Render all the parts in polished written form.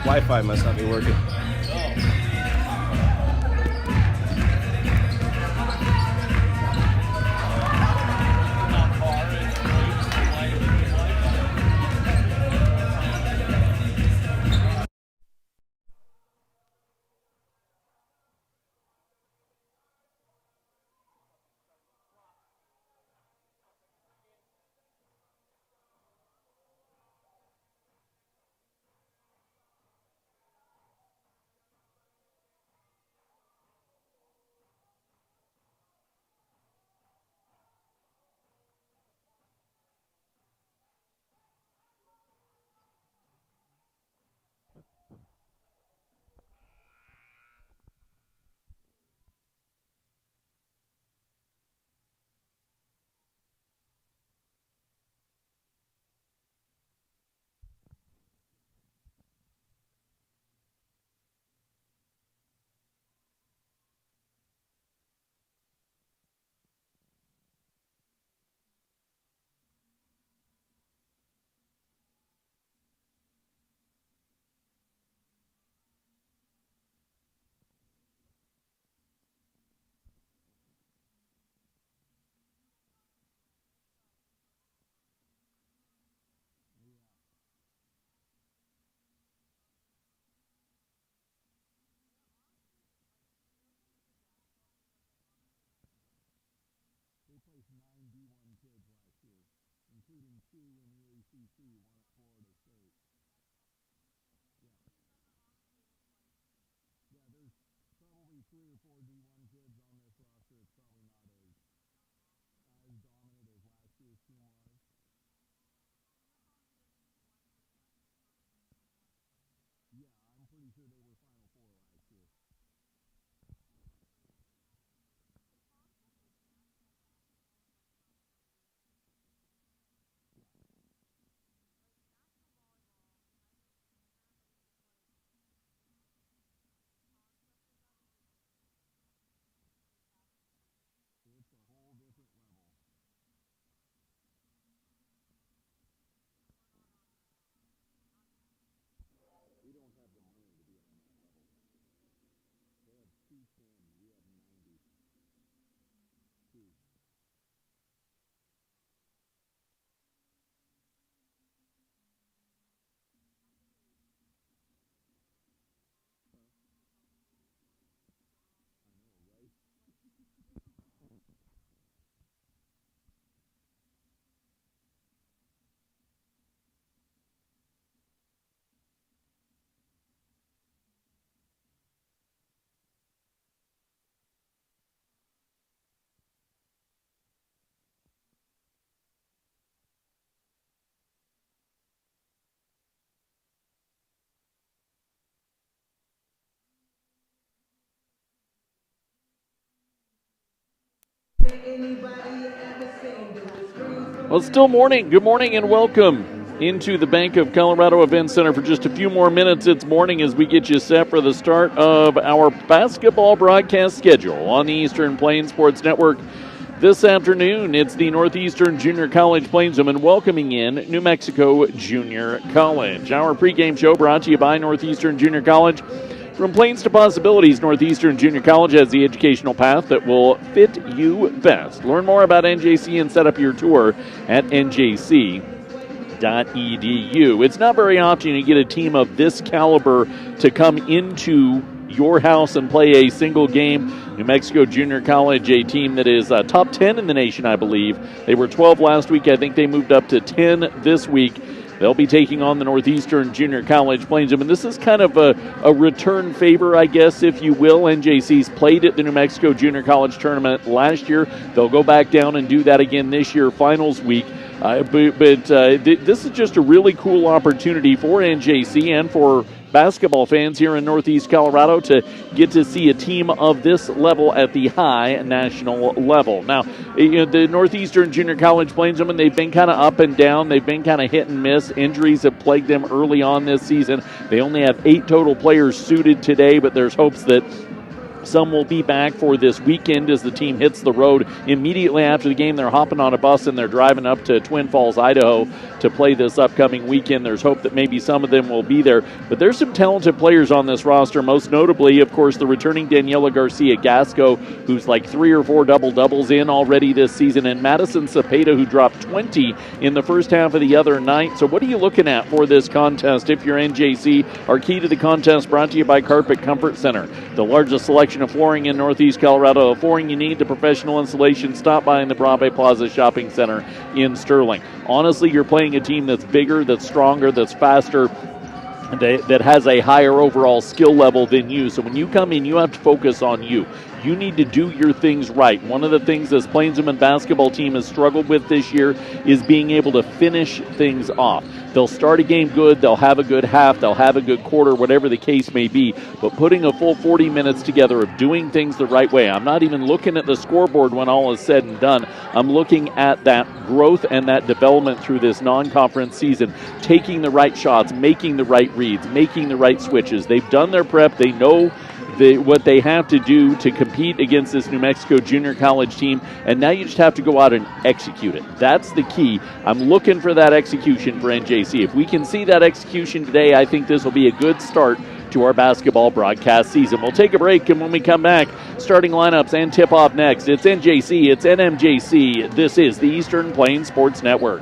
Wi-Fi must not be working. Well, it's still morning. Good morning and welcome into the Bank of Colorado Event Center for just a few more minutes. It's morning as we get you set for the start of our basketball broadcast schedule on the Eastern Plains Sports Network. This afternoon, it's the Northeastern Junior College Plainsmen welcoming in New Mexico Junior College. Our pregame show brought to you by Northeastern Junior College. From Plains to Possibilities, Northeastern Junior College has the educational path that will fit you best. Learn more about NJC and set up your tour at njc.edu. It's not very often you get a team of this caliber to come into your house and play a single game. New Mexico Junior College, a team that is top 10 in the nation, I believe. They were 12 last week. I think they moved up to 10 this week. They'll be taking on the Northeastern Junior College Plainsmen. And this is kind of a return favor, I guess, if you will. NJC's played at the New Mexico Junior College Tournament last year. They'll go back down and do that again this year, finals week. This is just a really cool opportunity for NJC and for basketball fans here in Northeast Colorado to get to see a team of this level at the high national level. Now, the Northeastern Junior College Plainsmen, they've been kind of up and down. They've been kind of hit and miss. Injuries have plagued them early on this season. They only have 8 total players suited today, but there's hopes that Some will be back for this weekend as the team hits the road. Immediately after the game, they're hopping on a bus and they're driving up to Twin Falls, Idaho to play this upcoming weekend. There's hope that maybe some of them will be there. But there's some talented players on this roster, most notably, of course, the returning Daniela Garcia-Gasco, who's like 3 or 4 double-doubles in already this season, and Madison Cepeda, who dropped 20 in the first half of the other night. So what are you looking at for this contest if you're NJC? Our key to the contest brought to you by Carpet Comfort Center, the largest selection of flooring in Northeast Colorado. The flooring you need, the professional installation, stop by in the Brave Plaza Shopping Center in Sterling. Honestly, you're playing a team that's bigger, that's stronger, that's faster, that has a higher overall skill level than you. So when you come in, you have to focus on you. You need to do your things right. One of the things this Plainswomen basketball team has struggled with this year is being able to finish things off. They'll start a game good, they'll have a good half, they'll have a good quarter, whatever the case may be, but putting a full 40 minutes together of doing things the right way. I'm not even looking at the scoreboard when all is said and done. I'm looking at that growth and that development through this non-conference season, taking the right shots, making the right reads, making the right switches. They've done their prep. They know what they have to do to compete against this New Mexico junior college team, and now you just have to go out and execute it. That's the key. I'm looking for that execution for NJC. If we can see that execution today, I think this will be a good start to our basketball broadcast season. We'll take a break, and when we come back, starting lineups and tip-off next. It's NJC, it's NMJC. This is the Eastern Plains Sports Network.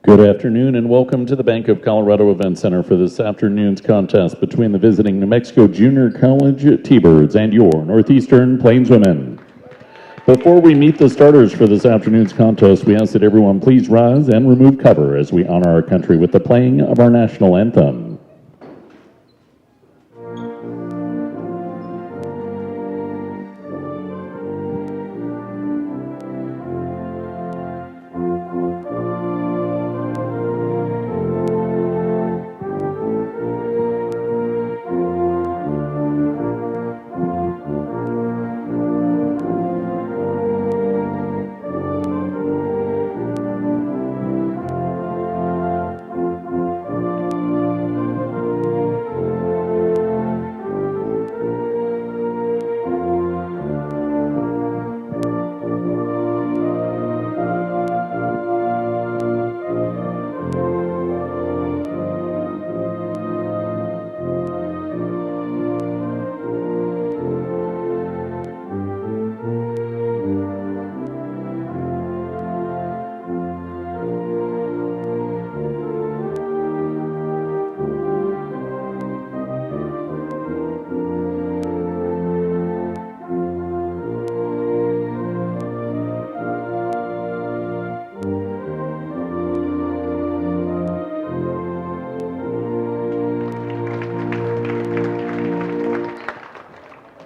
Good afternoon and welcome to the Bank of Colorado Event Center for this afternoon's contest between the visiting New Mexico Junior College T-Birds and your Northeastern Plainswomen. Before we meet the starters for this afternoon's contest, we ask that everyone please rise and remove cover as we honor our country with the playing of our national anthem.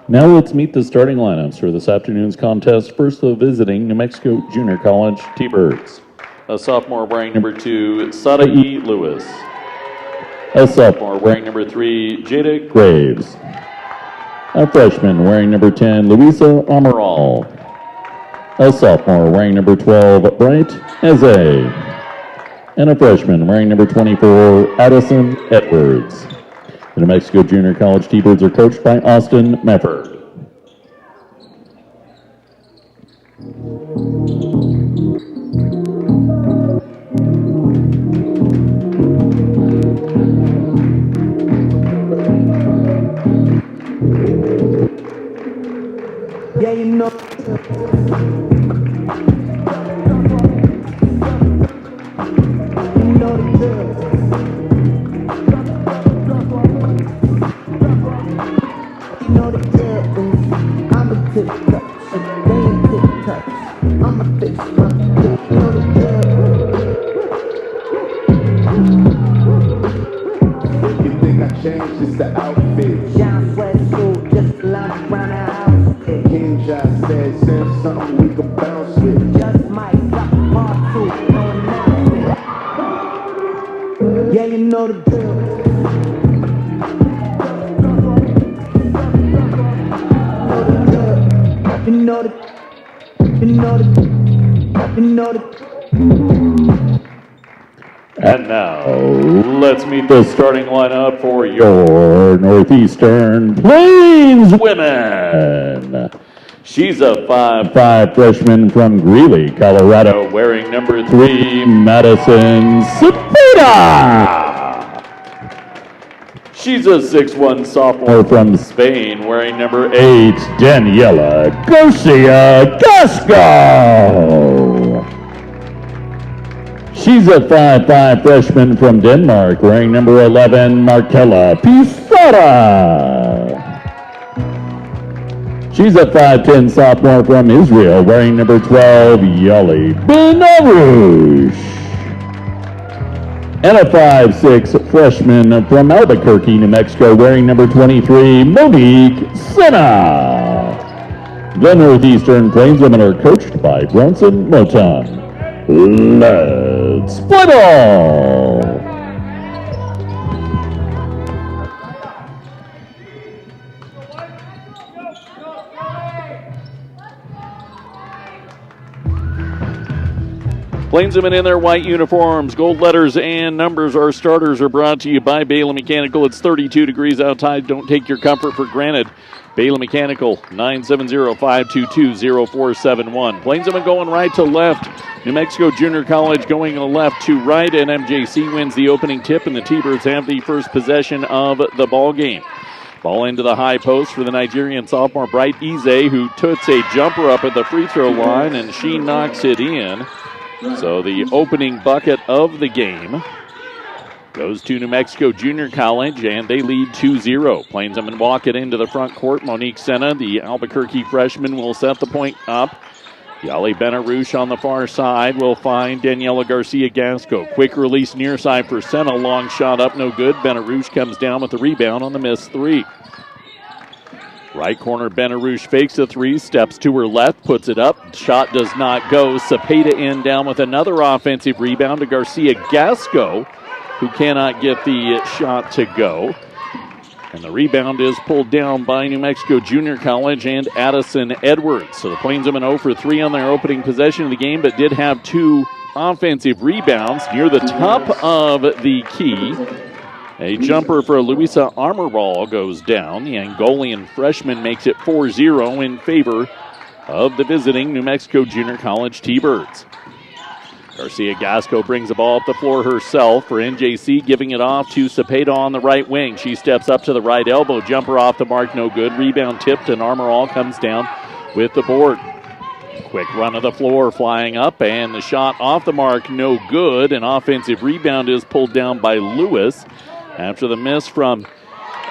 Now let's meet the starting lineups for this afternoon's contest. First, the visiting New Mexico Junior College T-Birds. A sophomore wearing number 2, Sadai Lewis. A sophomore Wearing number 3, Jada Graves. A freshman wearing number 10, Luisa Amaral. A sophomore wearing number 12, Bright Eze. And a freshman wearing number 24, Addison Edwards. The New Mexico Junior College T-Birds are coached by Austin Mefford. Yeah, you know. Just the outfit. John sweatsuit, just lounge around the house. King Josh said, send something we can bounce with. Just might drop a part two, no announcement. Yeah, you know the drill. You know the. And now, let's meet the starting lineup for your Northeastern Plains women. She's a 5'5" freshman from Greeley, Colorado, wearing number 3, Madison Cepeda. She's a 6'1" sophomore From Spain, wearing number 8, 8, Daniela Garcia Gasco. She's a 5'5" freshman from Denmark, wearing number 11, Markella Pisara. She's a 5'10" sophomore from Israel, wearing number 12, Yali Benarush. And a 5'6" freshman from Albuquerque, New Mexico, wearing number 23, Monique Sena. The Northeastern Plains women are coached by Bronson Moton. Let's play ball! Plainsmen in their white uniforms, gold letters and numbers. Our starters are brought to you by Baylor Mechanical. It's 32 degrees outside. Don't take your comfort for granted. Baylor Mechanical, 970-522-0471. Plainsmen going right to left. New Mexico Junior College going left to right, and MJC wins the opening tip, and the T-Birds have the first possession of the ball game. Ball into the high post for the Nigerian sophomore Bright Eze, who puts a jumper up at the free throw line, and she knocks it in. So the opening bucket of the game goes to New Mexico Junior College, and they lead 2-0. Plainsmen walk it into the front court. Monique Senna, the Albuquerque freshman, will set the point up. Yali Benarouche on the far side will find Daniela Garcia-Gasco. Quick release near side for Senna. Long shot up, no good. Benarouche comes down with the rebound on the missed three. Right corner, Benarouche fakes a three, steps to her left, puts it up. Shot does not go. Cepeda in down with another offensive rebound to Garcia-Gasco, who cannot get the shot to go. And the rebound is pulled down by New Mexico Junior College and Addison Edwards. So the Plainsmen 0 for 3 on their opening possession of the game, but did have 2 offensive rebounds near the top of the key. A jumper for Luisa Armorall goes down. The Angolian freshman makes it 4-0 in favor of the visiting New Mexico Junior College T-Birds. Garcia-Gasco brings the ball up the floor herself for NJC, giving it off to Cepeda on the right wing. She steps up to the right elbow. Jumper off the mark, no good. Rebound tipped, and Armorall comes down with the board. Quick run of the floor, flying up, and the shot off the mark, no good. An offensive rebound is pulled down by Lewis after the miss from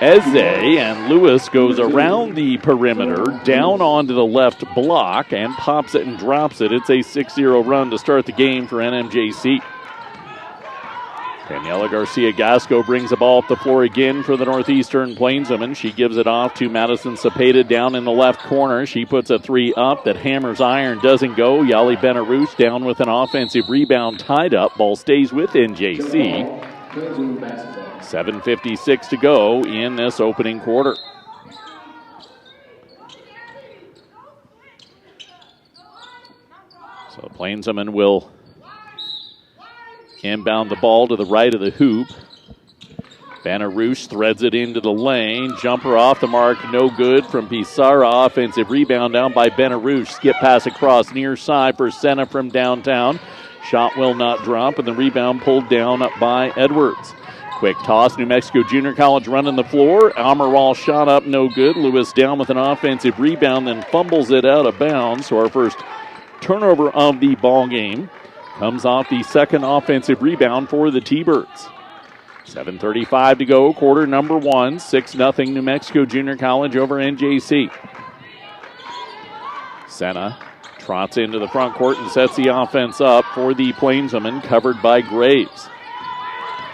Eze, and Lewis goes around the perimeter, down onto the left block, and pops it and drops it. It's a 6-0 run to start the game for NMJC. Daniela Garcia-Gasco brings the ball up the floor again for the Northeastern Plainswomen. She gives it off to Madison Cepeda down in the left corner. She puts a three up that hammers iron, doesn't go. Yali Benarouche down with an offensive rebound, tied up. Ball stays with NJC. 7:56 to go in this opening quarter. So Plainswomen will inbound the ball to the right of the hoop. Benarouche threads it into the lane. Jumper off the mark, no good from Pizarra. Offensive rebound down by Benarouche. Skip pass across near side for Senna from downtown. Shot will not drop, and the rebound pulled down by Edwards. Quick toss, New Mexico Junior College running the floor. Almirall shot up, no good. Lewis down with an offensive rebound, then fumbles it out of bounds. So our first turnover of the ball game comes off the second offensive rebound for the T-Birds. 7:35 to go, quarter number 1. 6-0 New Mexico Junior College over NJC. Senna trots into the front court and sets the offense up for the Plainswomen, covered by Graves.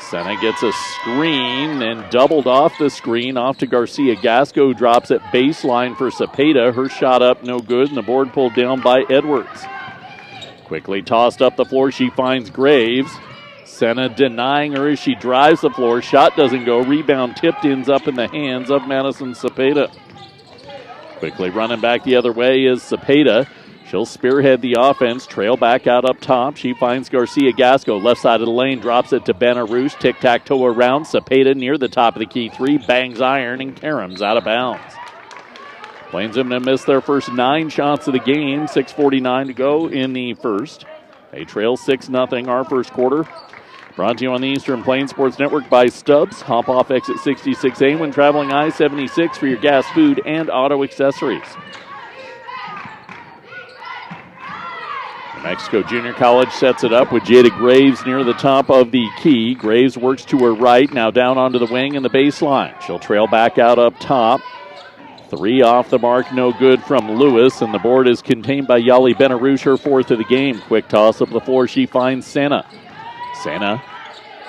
Senna gets a screen and doubled off the screen, off to Garcia-Gasco, drops it baseline for Cepeda. Her shot up, no good, and the board pulled down by Edwards. Cepeda tossed up the floor, she finds Graves. Senna denying her as she drives the floor. Shot doesn't go, rebound tipped, ends up in the hands of Madison Cepeda. Quickly running back the other way is Cepeda. She'll spearhead the offense, trail back out up top. She finds Garcia-Gasco, left side of the lane, drops it to Benarouche. Tic-tac-toe around. Cepeda near the top of the key three, bangs iron, and Karam's out of bounds. Plainswomen have missed their first 9 shots of the game. 6:49 to go in the first. They trail 6-0 our first quarter. Brought to you on the Eastern Plains Sports Network by Stubbs. Hop off exit 66A when traveling I-76 for your gas, food, and auto accessories. New Mexico Junior College sets it up with Jada Graves near the top of the key. Graves works to her right, now down onto the wing and the baseline. She'll trail back out up top. 3 off the mark, no good from Lewis, and the board is contained by Yali Benarouche, her 4th of the game. Quick toss up the floor, she finds Senna. Senna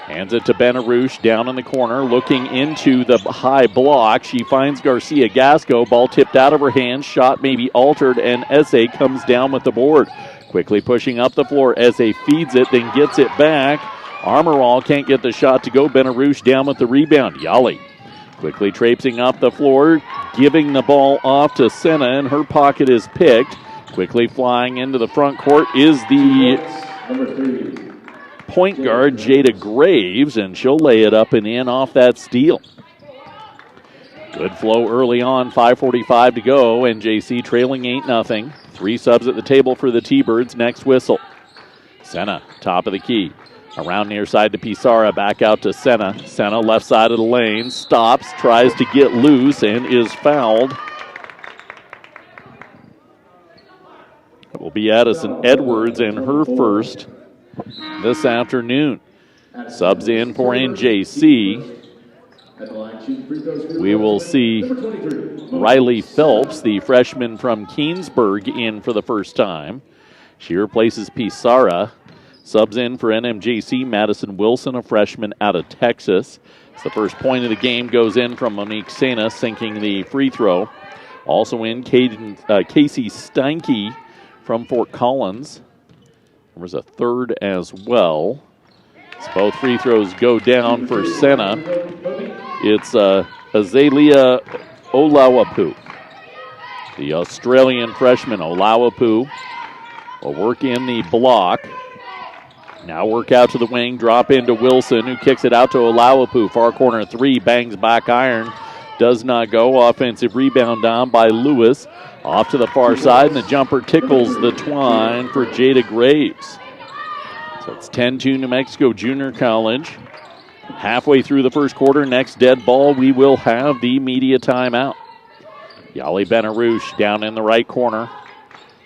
hands it to Benarouche down in the corner, looking into the high block. She finds Garcia-Gasco, ball tipped out of her hands, shot maybe altered, and Eze comes down with the board. Quickly pushing up the floor, Eze feeds it, then gets it back. Armorall can't get the shot to go. Benarouche down with the rebound. Yali quickly traipsing up the floor, giving the ball off to Senna, and her pocket is picked. Quickly flying into the front court is the point guard, Jada Graves, and she'll lay it up and in off that steal. Good flow early on, 5:45 to go, and JC trailing 8-0. 3 subs at the table for the T-Birds. Next whistle. Senna, top of the key. Around near side to Pizarra, back out to Senna. Senna, left side of the lane, stops, tries to get loose, and is fouled. It will be Addison Edwards and her first this afternoon. Subs in for NJC. We will see Riley Phelps, the freshman from Keensburg, in for the first time. She replaces Pizarra. Subs in for NMJC, Madison Wilson, a freshman out of Texas. The first point of the game goes in from Monique Sena, sinking the free throw. Also in, Casey Steinke from Fort Collins. There was a third as well. So both free throws go down for Sena. It's Azalea Olawapu. The Australian freshman Olawapu will work in the block. Now work out to the wing, drop into Wilson, who kicks it out to Olawapu. Far corner three, bangs back iron. Does not go. Offensive rebound down by Lewis. Off to the far side, and the jumper tickles the twine for Jada Graves. So it's 10-2 New Mexico Junior College. Halfway through the first quarter, next dead ball, we will have the media timeout. Yali Benarouche down in the right corner.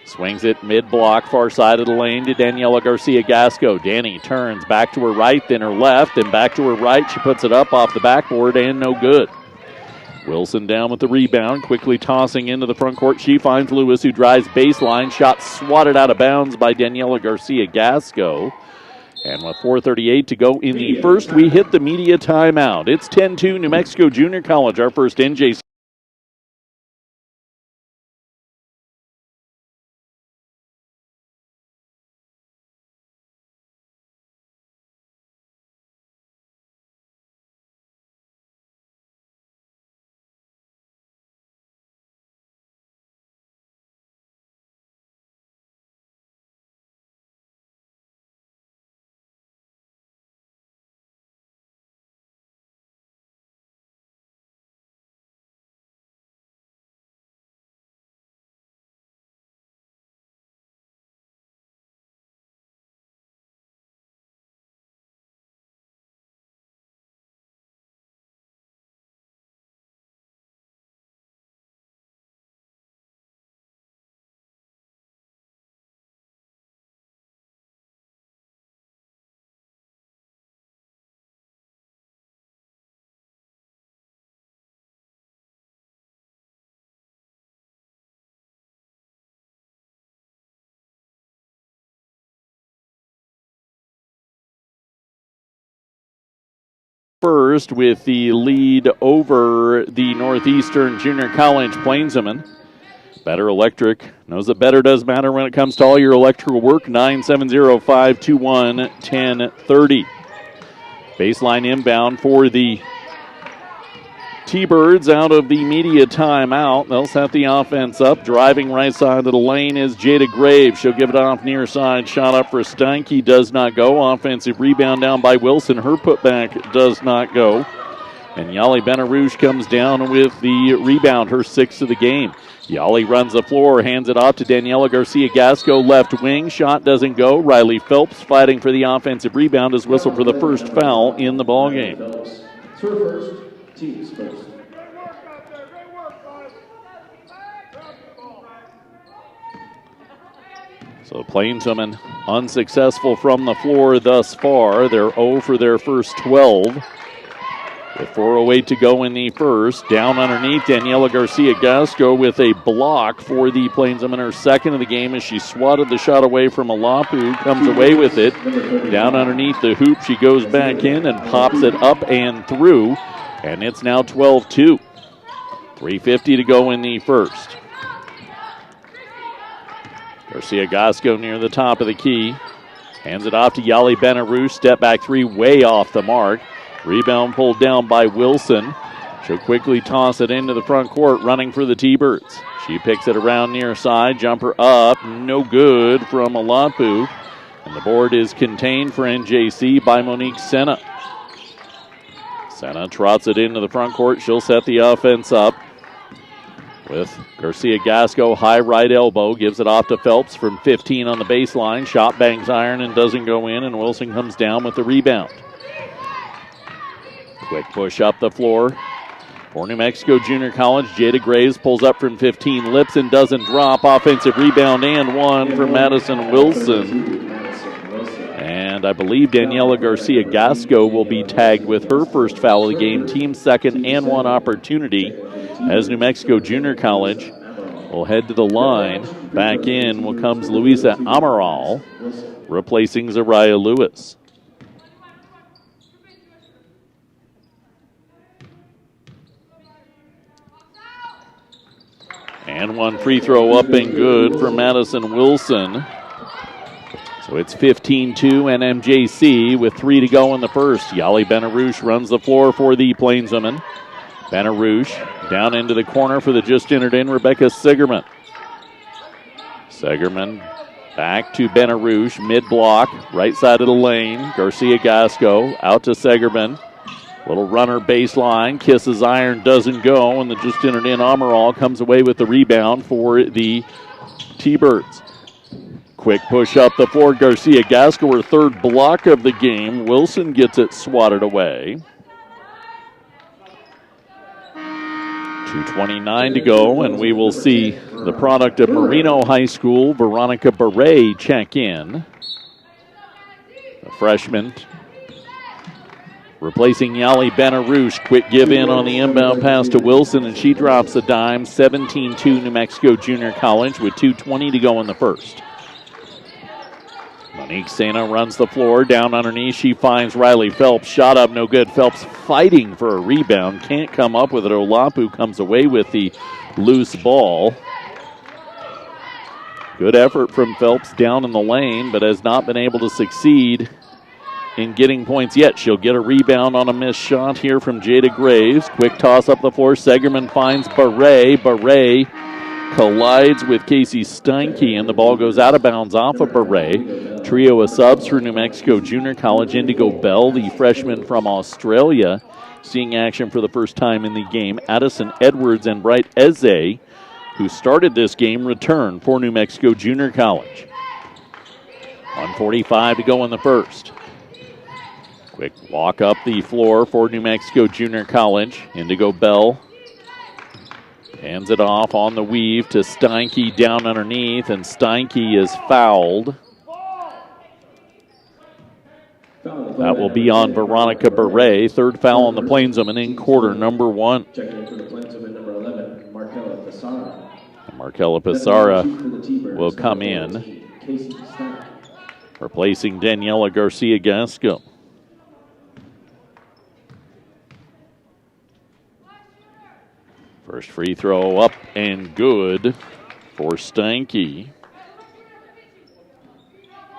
Swings it mid-block, far side of the lane to Daniela Garcia-Gasco. Danny turns back to her right, then her left, and back to her right. She puts it up off the backboard, and no good. Wilson down with the rebound, quickly tossing into the front court. She finds Lewis, who drives baseline. Shot swatted out of bounds by Daniela Garcia-Gasco. And with 4:38 to go in the first, we hit the media timeout. It's 10-2 New Mexico Junior College, our first NJC. First with the lead over the Northeastern Junior College Plainswomen. Better Electric knows that better does matter when it comes to all your electrical work. 970-521-1030. Baseline inbound for the T-Birds out of the media timeout. They'll set the offense up. Driving right side of the lane is Jada Graves. She'll give it off near side. Shot up for Steinke. Does not go. Offensive rebound down by Wilson. Her putback does not go. And Yali Benarouche comes down with the rebound, her sixth of the game. Yali runs the floor, hands it off to Daniela Garcia-Gasco, left wing. Shot doesn't go. Riley Phelps fighting for the offensive rebound is whistled for the first foul in the ballgame. Teams first. So Plainswomen unsuccessful from the floor thus far. They're 0 for their first 12. With 4:08 to go in the first. Down underneath, Daniela Garcia-Gasco with a block for the Plainswomen. Her second of the game as she swatted the shot away from Alapu. Comes away with it. Down underneath the hoop, she goes back in and pops it up and through. And it's now 12-2. 3:50 to go in the first. Garcia-Gasco near the top of the key. Hands it off to Yali Benarouche. Step back three way off the mark. Rebound pulled down by Wilson. She'll quickly toss it into the front court, running for the T-Birds. She picks it around near side. Jumper up. No good from Alapu. And the board is contained for NJC by Monique Sena. Sena trots it into the front court. She'll set the offense up with Garcia-Gasco, high right elbow. Gives it off to Phelps from 15 on the baseline. Shot bangs iron and doesn't go in, and Wilson comes down with the rebound. Quick push up the floor for New Mexico Junior College. Jada Graves pulls up from 15, lips and doesn't drop. Offensive rebound and one for Madison Wilson. And And I believe Daniela Garcia-Gasco will be tagged with her first foul of the game, team second and one opportunity, as New Mexico Junior College will head to the line. Back in comes Luisa Amaral, replacing Zariah Lewis. And one free throw up and good for Madison Wilson. So it's 15-2 NMJC with 3 to go in the first. Yali Benarouche runs the floor for the Plainswomen. Benarouche down into the corner for the just entered in Rebecca Sigerman. Sigerman back to Benarouche, mid-block, right side of the lane. Garcia-Gasco out to Sigerman. Little runner baseline, kisses iron, doesn't go, and the just entered in Amaral comes away with the rebound for the T-Birds. Quick push up the floor, Garcia-Gasco, her third block of the game. Wilson gets it swatted away. 2:29 to go, and we will see the product of Marino High School, Veronica Beret, check in. The freshman replacing Yali Benarouche. Quick give in on the inbound pass to Wilson, and she drops a dime. 17-2 New Mexico Junior College with 2:20 to go in the first. Monique Sena runs the floor. Down underneath, she finds Riley Phelps. Shot up, no good. Phelps fighting for a rebound. Can't come up with it. Olapu comes away with the loose ball. Good effort from Phelps down in the lane, but has not been able to succeed in getting points yet. She'll get a rebound on a missed shot here from Jada Graves. Quick toss up the floor. Segerman finds Beret. Beret collides with Casey Steinke, and the ball goes out of bounds off of Beret. Trio of subs for New Mexico Junior College. Indigo Bell, the freshman from Australia, seeing action for the first time in the game. Addison Edwards and Bright Eze, who started this game, return for New Mexico Junior College. 1:45 to go in the first. Quick walk up the floor for New Mexico Junior College. Indigo Bell hands it off on the weave to Steinke down underneath, and Steinke is fouled. That will be on Veronica Beret. Third foul on the Plainswomen in quarter number one. Markella Pissarra will come in, replacing Daniela Garcia-Gasco. First free throw up and good for Steinke.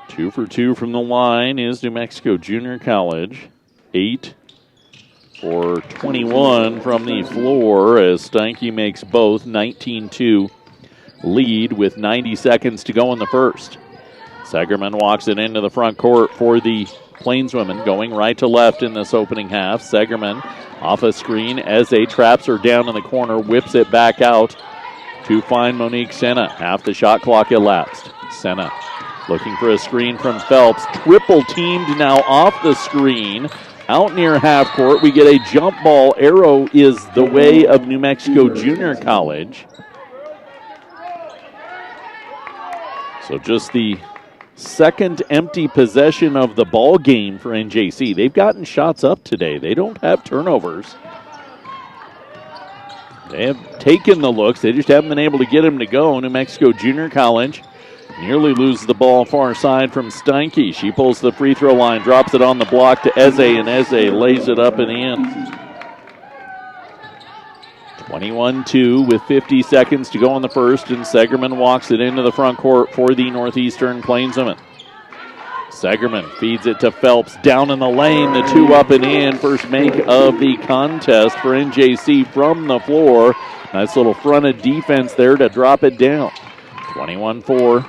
2 for 2 from the line is New Mexico Junior College. 8 for 21 from the floor as Steinke makes both. 19-2 lead with 90 seconds to go in the first. Segerman walks it into the front court for the Plainswomen, going right to left in this opening half. Segerman off a screen. Eze traps her down in the corner, whips it back out to find Monique Sena. Half the shot clock elapsed. Sena looking for a screen from Phelps. Triple teamed now off the screen. Out near half court, we get a jump ball. Arrow is the way of New Mexico Junior College. So just the second empty possession of the ball game for NJC. They've gotten shots up today. They don't have turnovers. They have taken the looks. They just haven't been able to get them to go. New Mexico Junior College nearly loses the ball far side from Steinke. She pulls the free throw line, drops it on the block to Eze, and Eze lays it up and in. 21-2 with 50 seconds to go in the first, and Segerman walks it into the front court for the Northeastern Plainswomen. Segerman feeds it to Phelps down in the lane. The 2 up and in. First make of the contest for NJC from the floor. Nice little fronted defense there to drop it down. 21-4.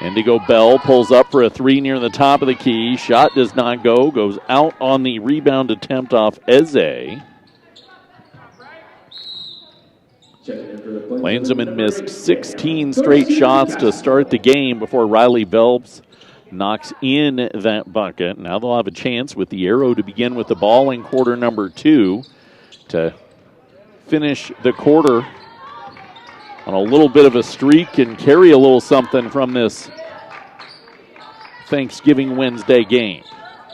Indigo Bell pulls up for a 3 near the top of the key. Shot does not go. Goes out on the rebound attempt off Eze. Plainswomen missed 16 straight shots to start the game before Riley Phelps knocks in that bucket. Now they'll have a chance with the Arrow to begin with the ball in quarter number 2 to finish the quarter on a little bit of a streak and carry a little something from this Thanksgiving Wednesday game.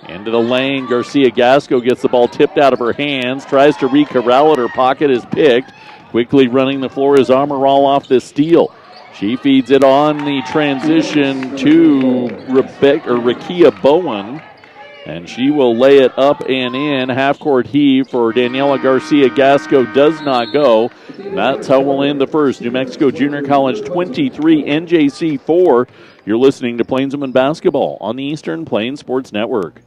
Into the lane, Garcia Gasco gets the ball tipped out of her hands, tries to re-corral it, her pocket is picked. Quickly running the floor is Amaral off the steal. She feeds it on the transition to Rakia Bowen, and she will lay it up and in. Half-court heave for Daniela Garcia Gasco does not go. And that's how we'll end the first. New Mexico Junior College 23, NJC 4. You're listening to Plainswomen Basketball on the Eastern Plains Sports Network.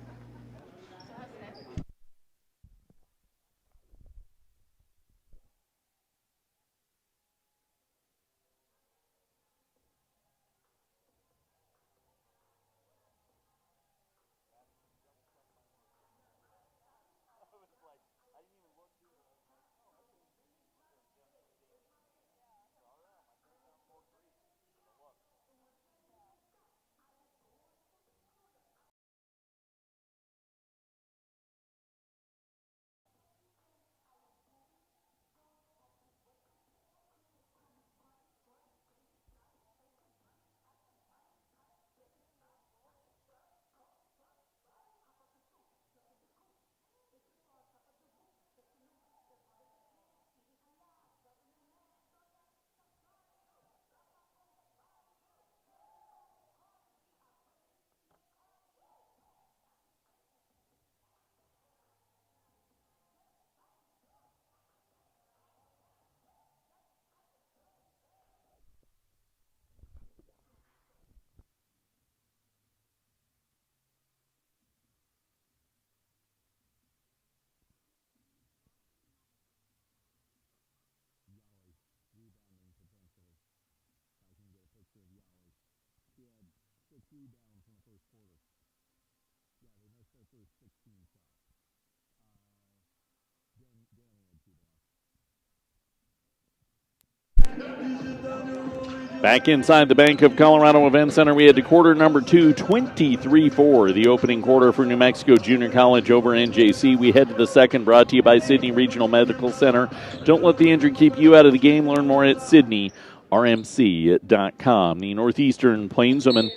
Back inside the Bank of Colorado Event Center, we head to quarter number 2, 23-4. The opening quarter for New Mexico Junior College over NJC. We head to the second, brought to you by Sydney Regional Medical Center. Don't let the injury keep you out of the game. Learn more at SydneyRMC.com. The Northeastern Plainswomen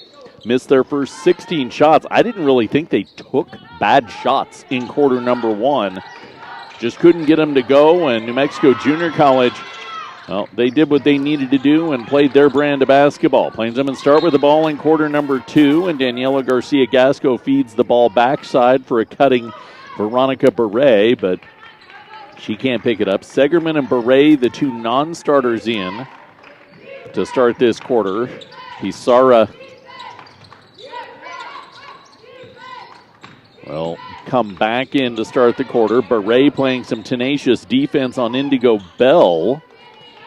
missed their first 16 shots. I didn't really think they took bad shots in quarter number 1. Just couldn't get them to go, and New Mexico Junior College, well, they did what they needed to do and played their brand of basketball. Plainswomen start with the ball in quarter number 2, and Daniela Garcia Gasco feeds the ball backside for a cutting Veronica Beret, but she can't pick it up. Segerman and Beret, the two non-starters in to start this quarter. Pizarra will come back in to start the quarter. Beret playing some tenacious defense on Indigo Bell,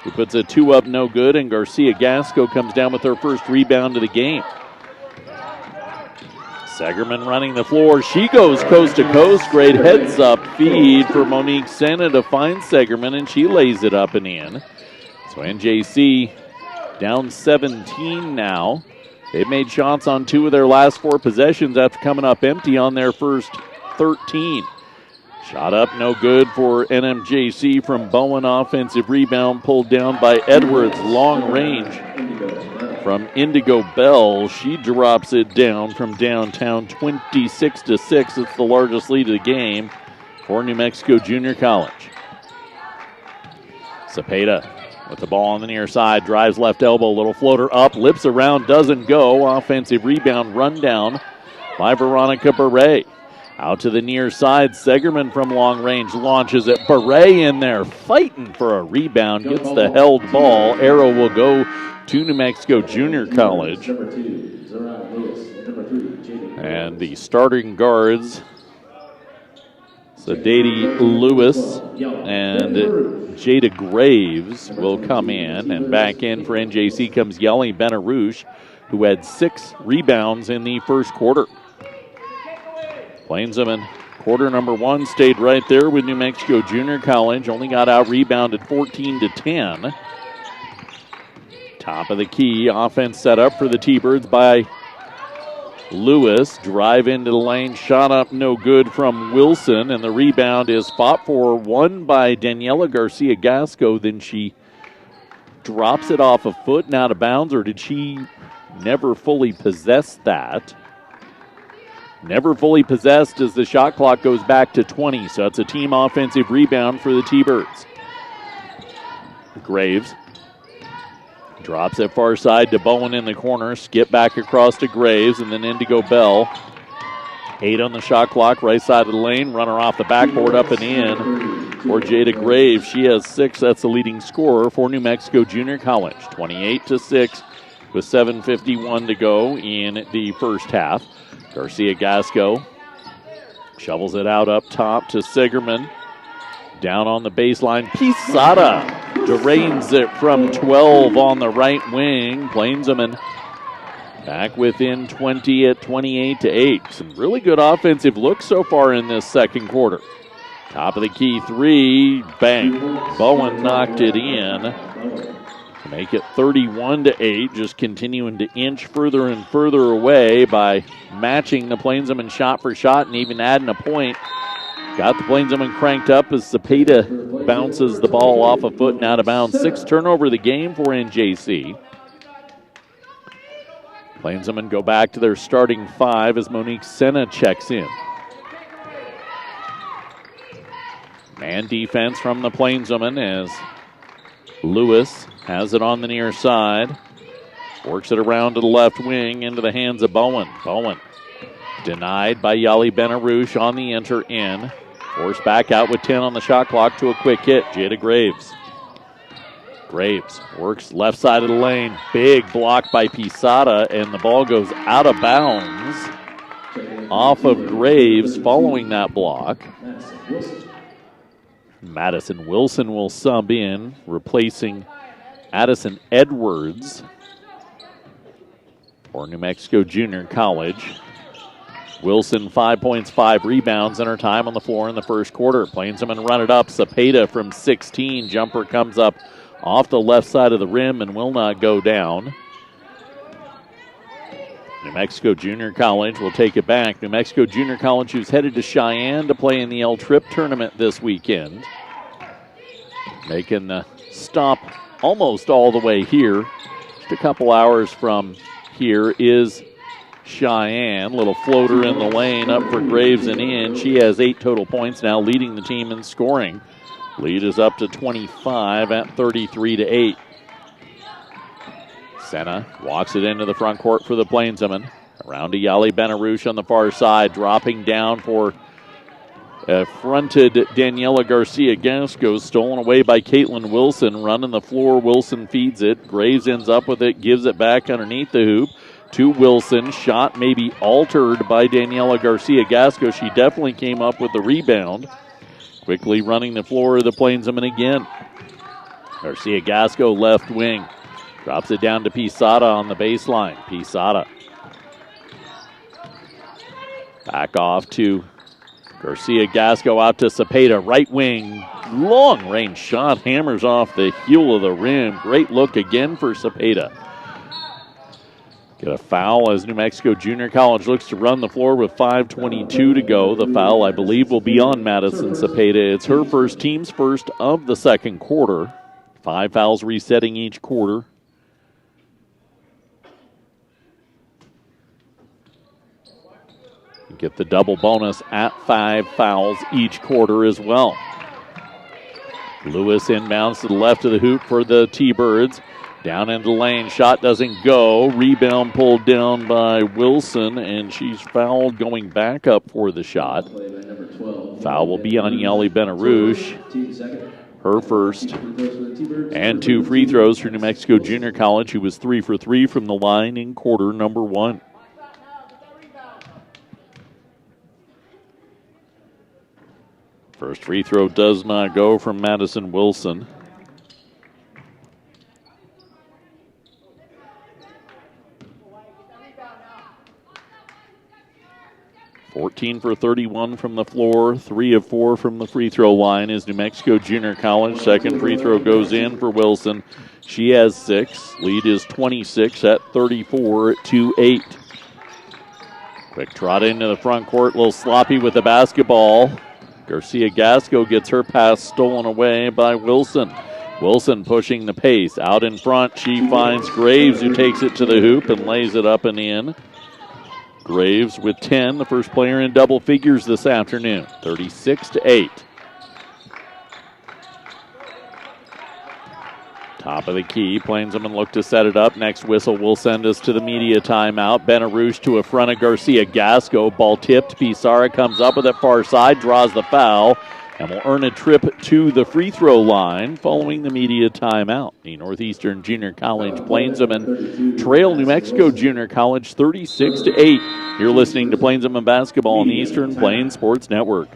who puts a 2 up, no good, and Garcia Gasco comes down with her first rebound of the game. Segerman running the floor. She goes coast to coast. Great heads-up feed for Monique Senna to find Segerman, and she lays it up and in. So NJC down 17 now. They've made shots on 2 of their last 4 possessions after coming up empty on their first 13. Shot up, no good for NMJC from Bowen. Offensive rebound pulled down by Edwards. Long range from Indigo Bell. She drops it down from downtown, 26-6. It's the largest lead of the game for New Mexico Junior College. Cepeda with the ball on the near side, drives left elbow, little floater up, lips around, doesn't go. Offensive rebound run down by Veronica Beret. Out to the near side, Segerman from long range launches it. Beret in there fighting for a rebound, gets the held ball. Arrow will go to New Mexico Junior College. And the starting guards, Sadady Lewis and Jada Graves, will come in. And back in for NJC comes Yali Benarouche, who had 6 rebounds in the first quarter. Plainswomen, quarter number 1, stayed right there with New Mexico Junior College. Only got out-rebounded 14-10. Top of the key, offense set up for the T-Birds by Lewis. Drive into the lane, shot up, no good from Wilson, and the rebound is fought for, won by Daniela Garcia Gasco. Then she drops it off a foot and out of bounds, or did she never fully possess that? never fully possessed as the shot clock goes back to 20. So it's a team offensive rebound for the T-Birds. Graves drops it far side to Bowen in the corner. Skip back across to Graves and then Indigo Bell. 8 on the shot clock, right side of the lane. Runner off the backboard, up and in for Jada Graves. She has 6. That's the leading scorer for New Mexico Junior College. 28-6 with 7:51 to go in the first half. Garcia Gasco shovels it out up top to Sigerman. Down on the baseline, Pisada drains it from 12 on the right wing. Plainsman back within 20 at 28-8. Some really good offensive looks so far in this second quarter. Top of the key 3, bang. Bowen knocked it in to make it 31-8. Just continuing to inch further and further away by matching the Plainsman shot for shot and even adding a point. Got the Plainsman cranked up as Cepeda bounces the ball off a foot and out of bounds. 6th turnover of the game for NJC. Plainsmen go back to their starting 5 as Monique Senna checks in. Man defense from the Plainsmen as Lewis has it on the near side. Works it around to the left wing into the hands of Bowen. Bowen denied by Yali Benarouche on the enter in. Forced back out with 10 on the shot clock to a quick hit. Jada Graves. Graves works left side of the lane. Big block by Pisada, and the ball goes out of bounds off of Graves following that block. Madison Wilson will sub in, replacing Addison Edwards for New Mexico Junior College. Wilson, 5 points, 5 rebounds in her time on the floor in the first quarter. Plainsmen run it up. Cepeda from 16. Jumper comes up off the left side of the rim and will not go down. New Mexico Junior College will take it back. New Mexico Junior College, who's headed to Cheyenne to play in the L-Trip tournament this weekend. Making the stop almost all the way here. Just a couple hours from here is Cheyenne. Little floater in the lane up for Graves and in. She has 8 total points now, leading the team in scoring. Lead is up to 25 at 33-8. Senna walks it into the front court for the Plainsmen. Around to Yali Benarouche on the far side, dropping down for fronted Daniela Garcia Gasco, stolen away by Caitlin Wilson. Running the floor, Wilson feeds it. Graves ends up with it, gives it back underneath the hoop to Wilson. Shot maybe altered by Daniela Garcia Gasco. She definitely came up with the rebound. Quickly running the floor of the Plainsmen again. Garcia Gasco left wing. Drops it down to Pisada on the baseline. Pisada. Back off to Garcia Gasco out to Cepeda. Right wing. Long range shot. Hammers off the heel of the rim. Great look again for Cepeda. Get a foul as New Mexico Junior College looks to run the floor with 5:22 to go. The foul, I believe, will be on Madison Cepeda. It's her first, team's first of the second quarter. 5 fouls resetting each quarter. You get the double bonus at 5 fouls each quarter as well. Lewis inbounds to the left of the hoop for the T-Birds. Down into the lane, shot doesn't go. Rebound pulled down by Wilson, and she's fouled going back up for the shot. Foul will be on Yali Benarouche. Her first. And 2 free throws for New Mexico Junior College, who was 3 for 3 from the line in quarter number 1. First free throw does not go from Madison Wilson. 14 for 31 from the floor, 3 of 4 from the free throw line is New Mexico Junior College. Second free throw goes in for Wilson. She has 6. Lead is 26 at 34-8. Quick trot into the front court, a little sloppy with the basketball. Garcia Gasco gets her pass stolen away by Wilson. Wilson pushing the pace. Out in front, she finds Graves, who takes it to the hoop and lays it up and in. Graves with 10, the first player in double figures this afternoon, 36-8. Top of the key, Plainsman look to set it up. Next whistle will send us to the media timeout. Benarouche to a front of Garcia Gasco. Ball tipped. Pizarra comes up with it far side, draws the foul, and will earn a trip to the free throw line following the media timeout. The Northeastern Junior College Plainsmen trail New Mexico Junior College 36-8. You're listening to Plainsman basketball on the Eastern Plains Sports Network.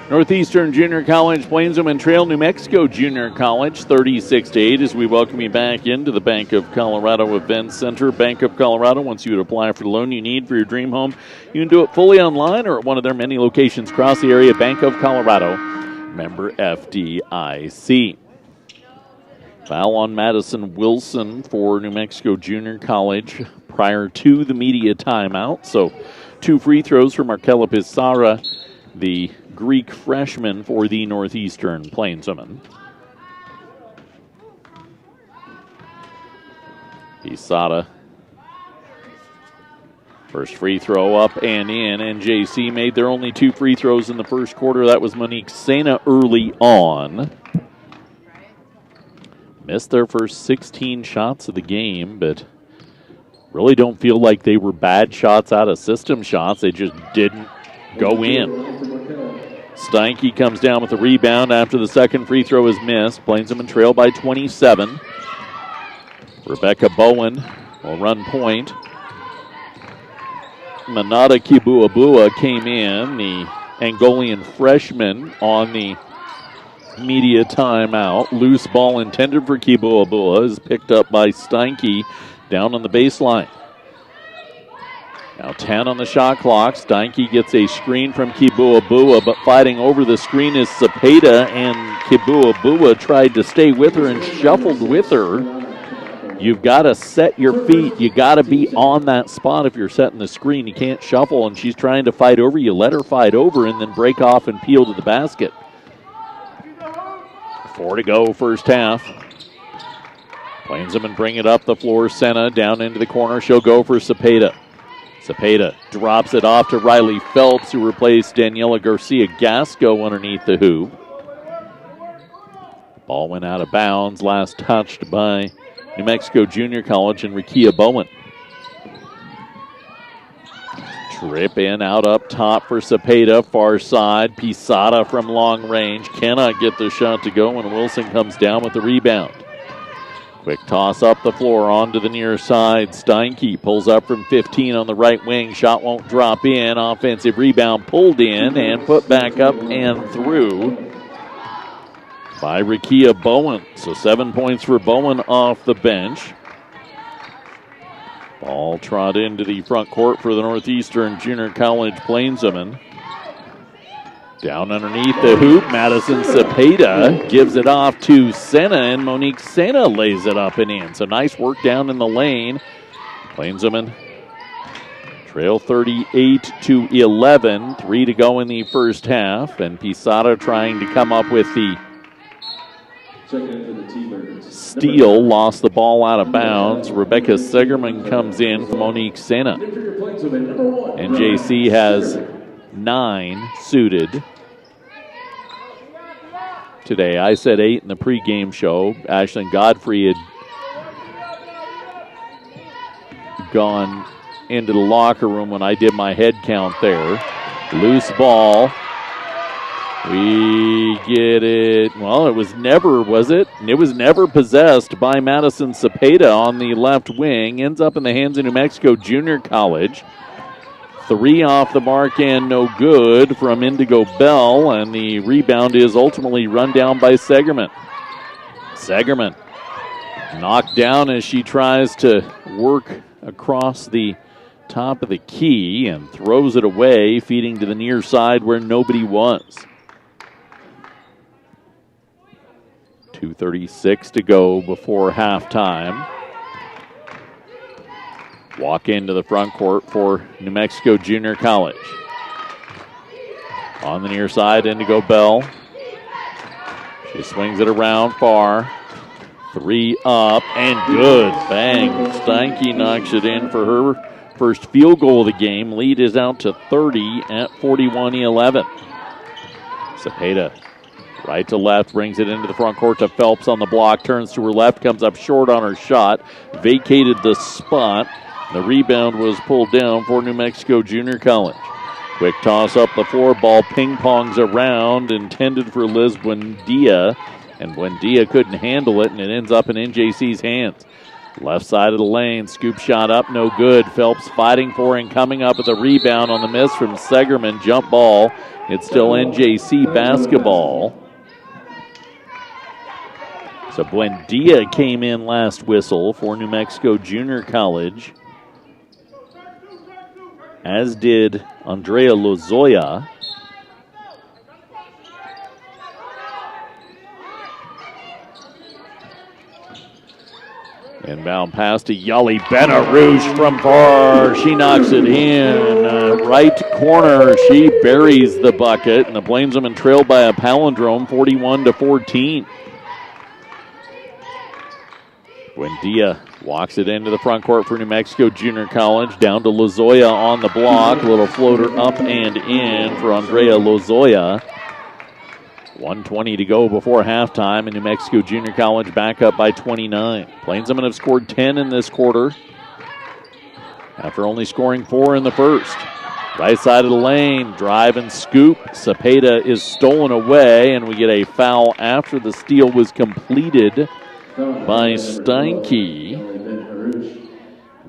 Northeastern Junior College Plainsman trail New Mexico Junior College 36-8 as we welcome you back into the Bank of Colorado Event Center. Bank of Colorado wants you to apply for the loan you need for your dream home. You can do it fully online or at one of their many locations across the area. Bank of Colorado, member FDIC. Foul on Madison Wilson for New Mexico Junior College prior to the media timeout. So 2 free throws for Markella Pizarra, the Greek freshman for the Northeastern Plainsmen. Pizarra. First free throw up and in. NJC made their only 2 free throws in the first quarter. That was Monique Sena early on. Missed their first 16 shots of the game, but really don't feel like they were bad shots out of system shots. They just didn't go in. Steinke comes down with the rebound after the second free throw is missed. Plainsmen trail by 27. Rebecca Bowen will run point. Manada Kibuabua came in, the Angolian freshman, on the media timeout. Loose ball intended for Kibuabua is picked up by Steinke down on the baseline. Now 10 on the shot clock. Steinke gets a screen from Kibuabua, but fighting over the screen is Cepeda, and Kibuabua tried to stay with her and shuffled with her. You've got to set your feet. You got to be on that spot if you're setting the screen. You can't shuffle, and she's trying to fight over you. Let her fight over and then break off and peel to the basket. 4 to go first half. Plainsmen bring it up the floor. Sena down into the corner. She'll go for Cepeda. Cepeda drops it off to Riley Phelps, who replaced Daniela Garcia Gasco underneath the hoop. Ball went out of bounds, last touched by New Mexico Junior College and Rekia Bowen. Trip in, out up top for Cepeda, far side. Pisada from long range, cannot get the shot to go when Wilson comes down with the rebound. Quick toss up the floor onto the near side. Steinke pulls up from 15 on the right wing. Shot won't drop in. Offensive rebound pulled in and put back up and through by Rekia Bowen. So 7 points for Bowen off the bench. Ball trot into the front court for the Northeastern Junior College Plainsmen. Down underneath the hoop, Madison Cepeda gives it off to Sena, and Monique Sena lays it up and in. So nice work down in the lane. Plainsmen trail 38-11. 3 to go in the first half, and Pisada trying to come up with the steal. Lost the ball out of bounds. Rebecca Segerman comes in for Monique Sena. And JC has 9 suited. today. I said 8 in the pregame show. Ashlyn Godfrey had gone into the locker room when I did my head count there. Loose ball. We get it. Well, it was never, was it? It was never possessed by Madison Cepeda on the left wing. Ends up in the hands of New Mexico Junior College. 3 off the mark and no good from Indigo Bell, and the rebound is ultimately run down by Segerman. Segerman knocked down as she tries to work across the top of the key and throws it away, feeding to the near side where nobody was. 2:36 to go before halftime. Walk into the front court for New Mexico Junior College. On the near side, Indigo Bell. She swings it around far. 3 up and good. Bang. Steinke knocks it in for her first field goal of the game. Lead is out to 30 at 41-11. Cepeda right to left, brings it into the front court to Phelps on the block, turns to her left, comes up short on her shot, vacated the spot. The rebound was pulled down for New Mexico Junior College. Quick toss up the floor, ball ping-pongs around, intended for Liz Buendia, and Buendia couldn't handle it, and it ends up in NJC's hands. Left side of the lane, scoop shot up, no good. Phelps fighting for and coming up with a rebound on the miss from Segerman, jump ball. It's still NJC basketball. So Buendia came in last whistle for New Mexico Junior College, as did Andrea Lozoya. Inbound pass to Yali Benarouche from far. She knocks it in. Right corner. She buries the bucket, and the Plainswomen trailed by a palindrome, 41-14. Buendia walks it into the front court for New Mexico Junior College. Down to Lozoya on the block. A little floater up and in for Andrea Lozoya. 1:20 to go before halftime, and New Mexico Junior College back up by 29. Plainswomen have scored 10 in this quarter after only scoring 4 in the first. Right side of the lane, drive and scoop. Cepeda is stolen away, and we get a foul after the steal was completed by Steinke.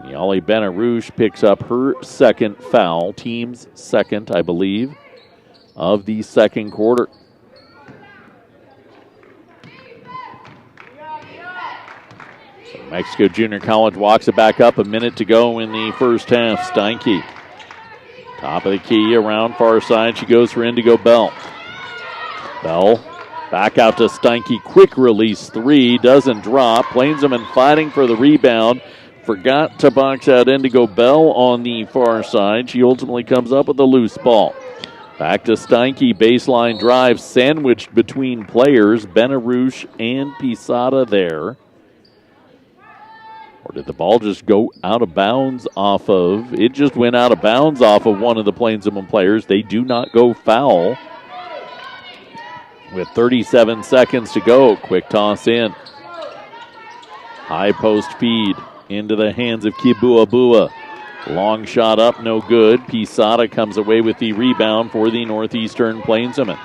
Yali Benarouche picks up her second foul, team's second, I believe, of the second quarter. So Mexico Junior College walks it back up, a minute to go in the first half. Steinke, top of the key, around far side. She goes for Indigo Bell. Bell back out to Steinke. Quick release 3. Doesn't drop. Plainswomen fighting for the rebound. Forgot to box out Indigo Bell on the far side. She ultimately comes up with a loose ball. Back to Steinke. Baseline drive sandwiched between players. Benarouche and Pisada there. Or did the ball just go out of bounds off of? It just went out of bounds off of one of the Plainswomen players. They do not go foul. With 37 seconds to go, quick toss in. High post feed into the hands of Kibuabua. Long shot up, no good. Pisada comes away with the rebound for the Northeastern Plainswomen.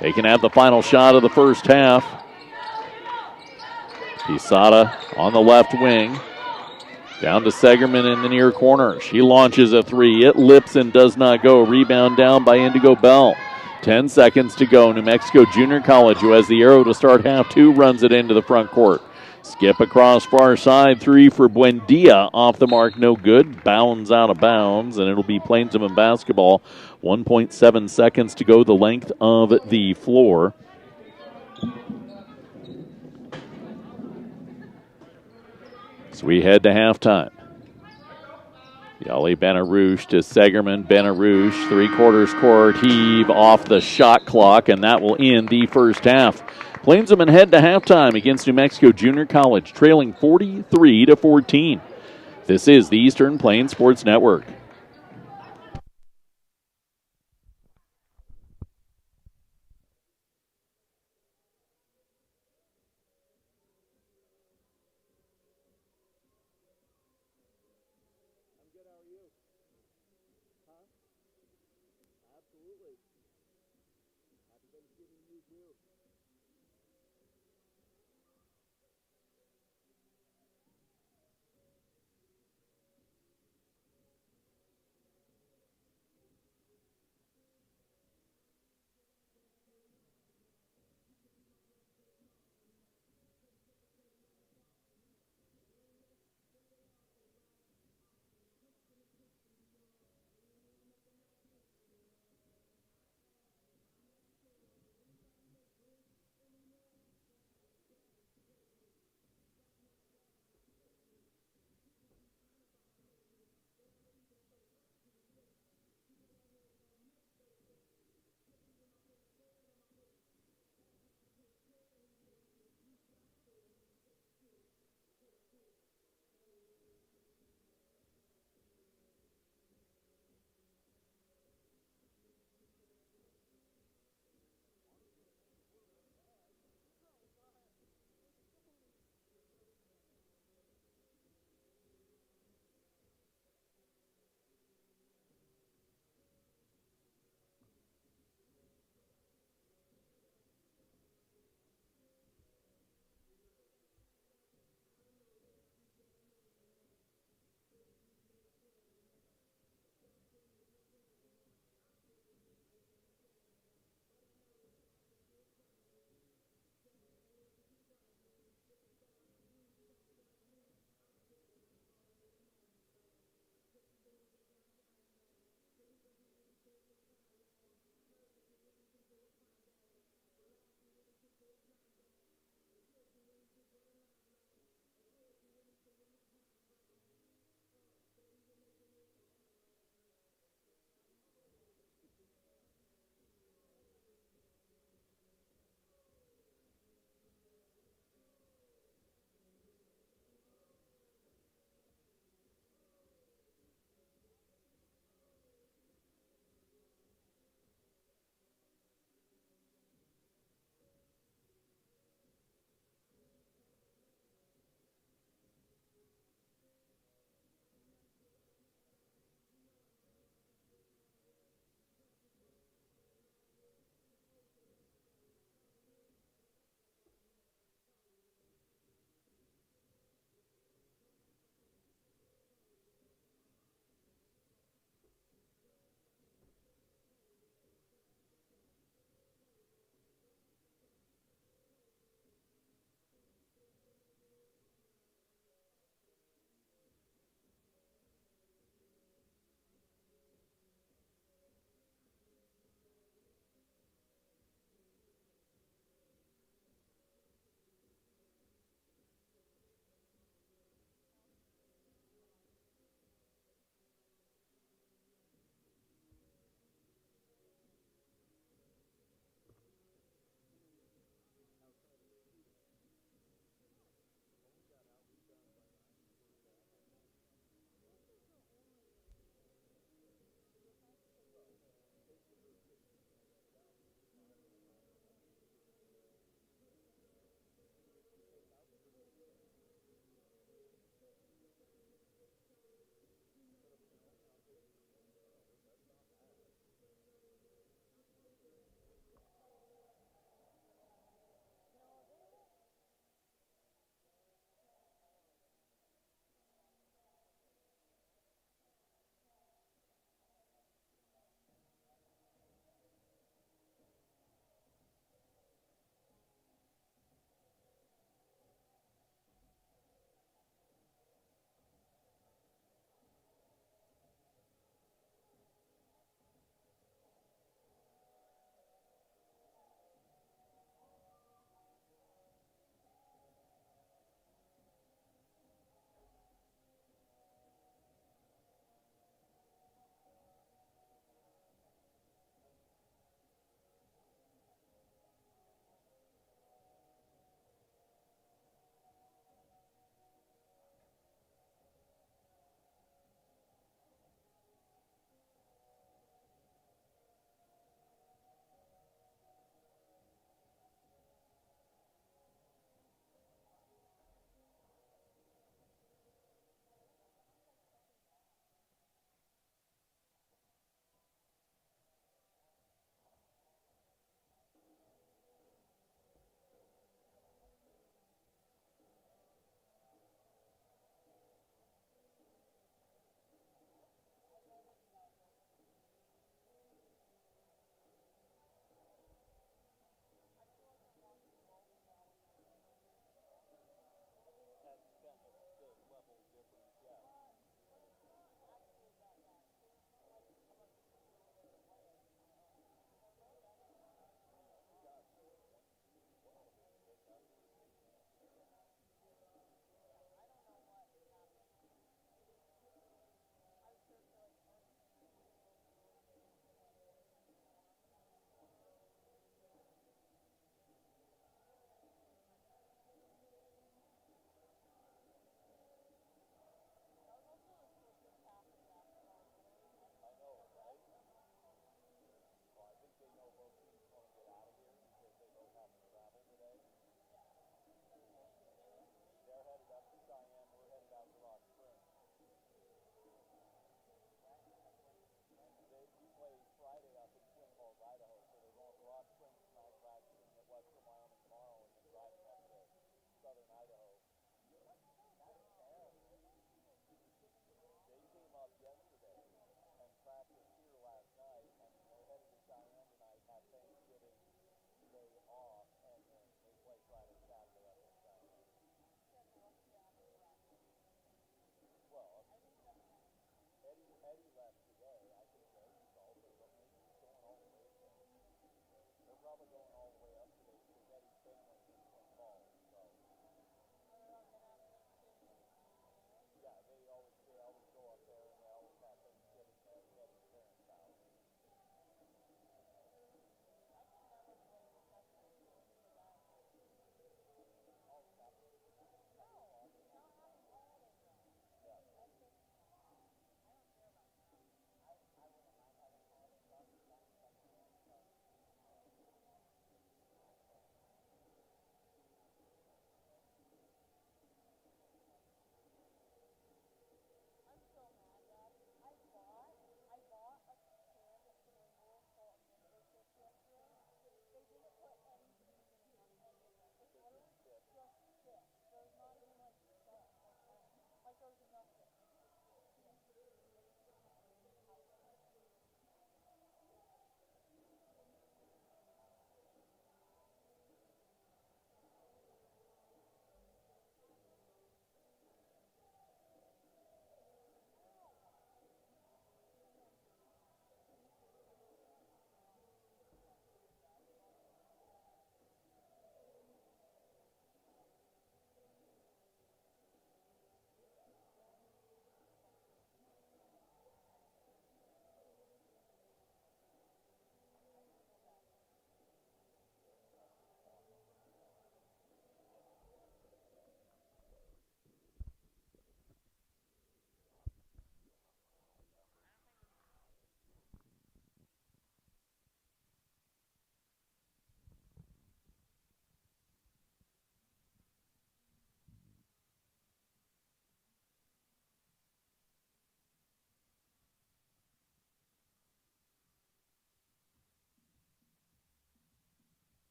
They can have the final shot of the first half. Pisada on the left wing. Down to Segerman in the near corner. She launches a 3. It lips and does not go. Rebound down by Indigo Bell. 10 seconds to go. New Mexico Junior College, who has the arrow to start half 2, runs it into the front court. Skip across far side. 3 for Buendia. Off the mark, no good. Bounds out of bounds, and it'll be Plainswomen basketball. 1.7 seconds to go, the length of the floor. So we head to halftime. Yali Benarouche to Segerman. Benarouche, 3/4 court heave off the shot clock, and that will end the first half. Plainswomen head to halftime against New Mexico Junior College, trailing 43-14. This is the Eastern Plains Sports Network.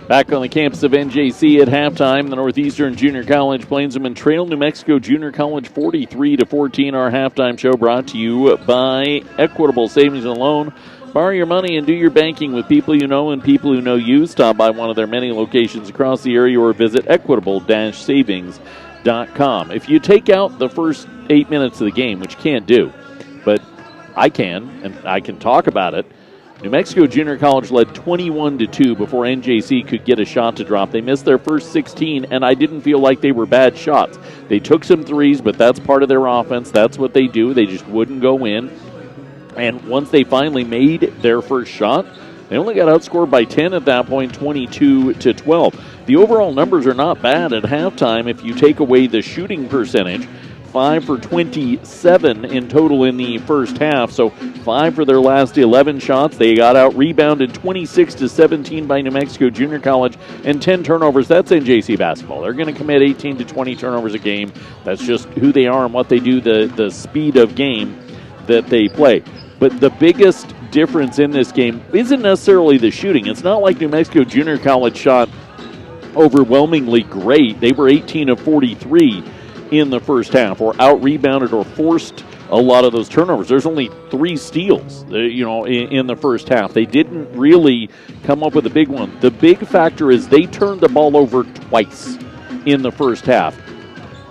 Back on the campus of NJC at halftime, the Northeastern Junior College Plainswomen trail New Mexico Junior College 43-14. Our halftime show brought to you by Equitable Savings and Loan. Borrow your money and do your banking with people you know and people who know you. Stop by one of their many locations across the area or visit equitable-savings.com. If you take out the first 8 minutes of the game, which you can't do, but I can, and I can talk about it, New Mexico Junior College led 21-2 before NJC could get a shot to drop. They missed their first 16, and I didn't feel like they were bad shots. They took some threes, but that's part of their offense. That's what they do. They just wouldn't go in. And once they finally made their first shot, they only got outscored by 10 at that point, 22-12. The overall numbers are not bad at halftime if you take away the shooting percentage. 5 for 27 in total in the first half, so 5 for their last 11 shots. They got out rebounded 26-17 by New Mexico Junior College and 10 turnovers. That's NJC basketball. They're going to commit 18 to 20 turnovers a game. That's just who they are and what they do, the speed of game that they play. But the biggest difference in this game isn't necessarily the shooting. It's not like New Mexico Junior College shot overwhelmingly great. They were 18 of 43 in the first half, or out-rebounded or forced a lot of those turnovers. There's only 3 steals, in the first half. They didn't really come up with a big one. The big factor is they turned the ball over twice in the first half,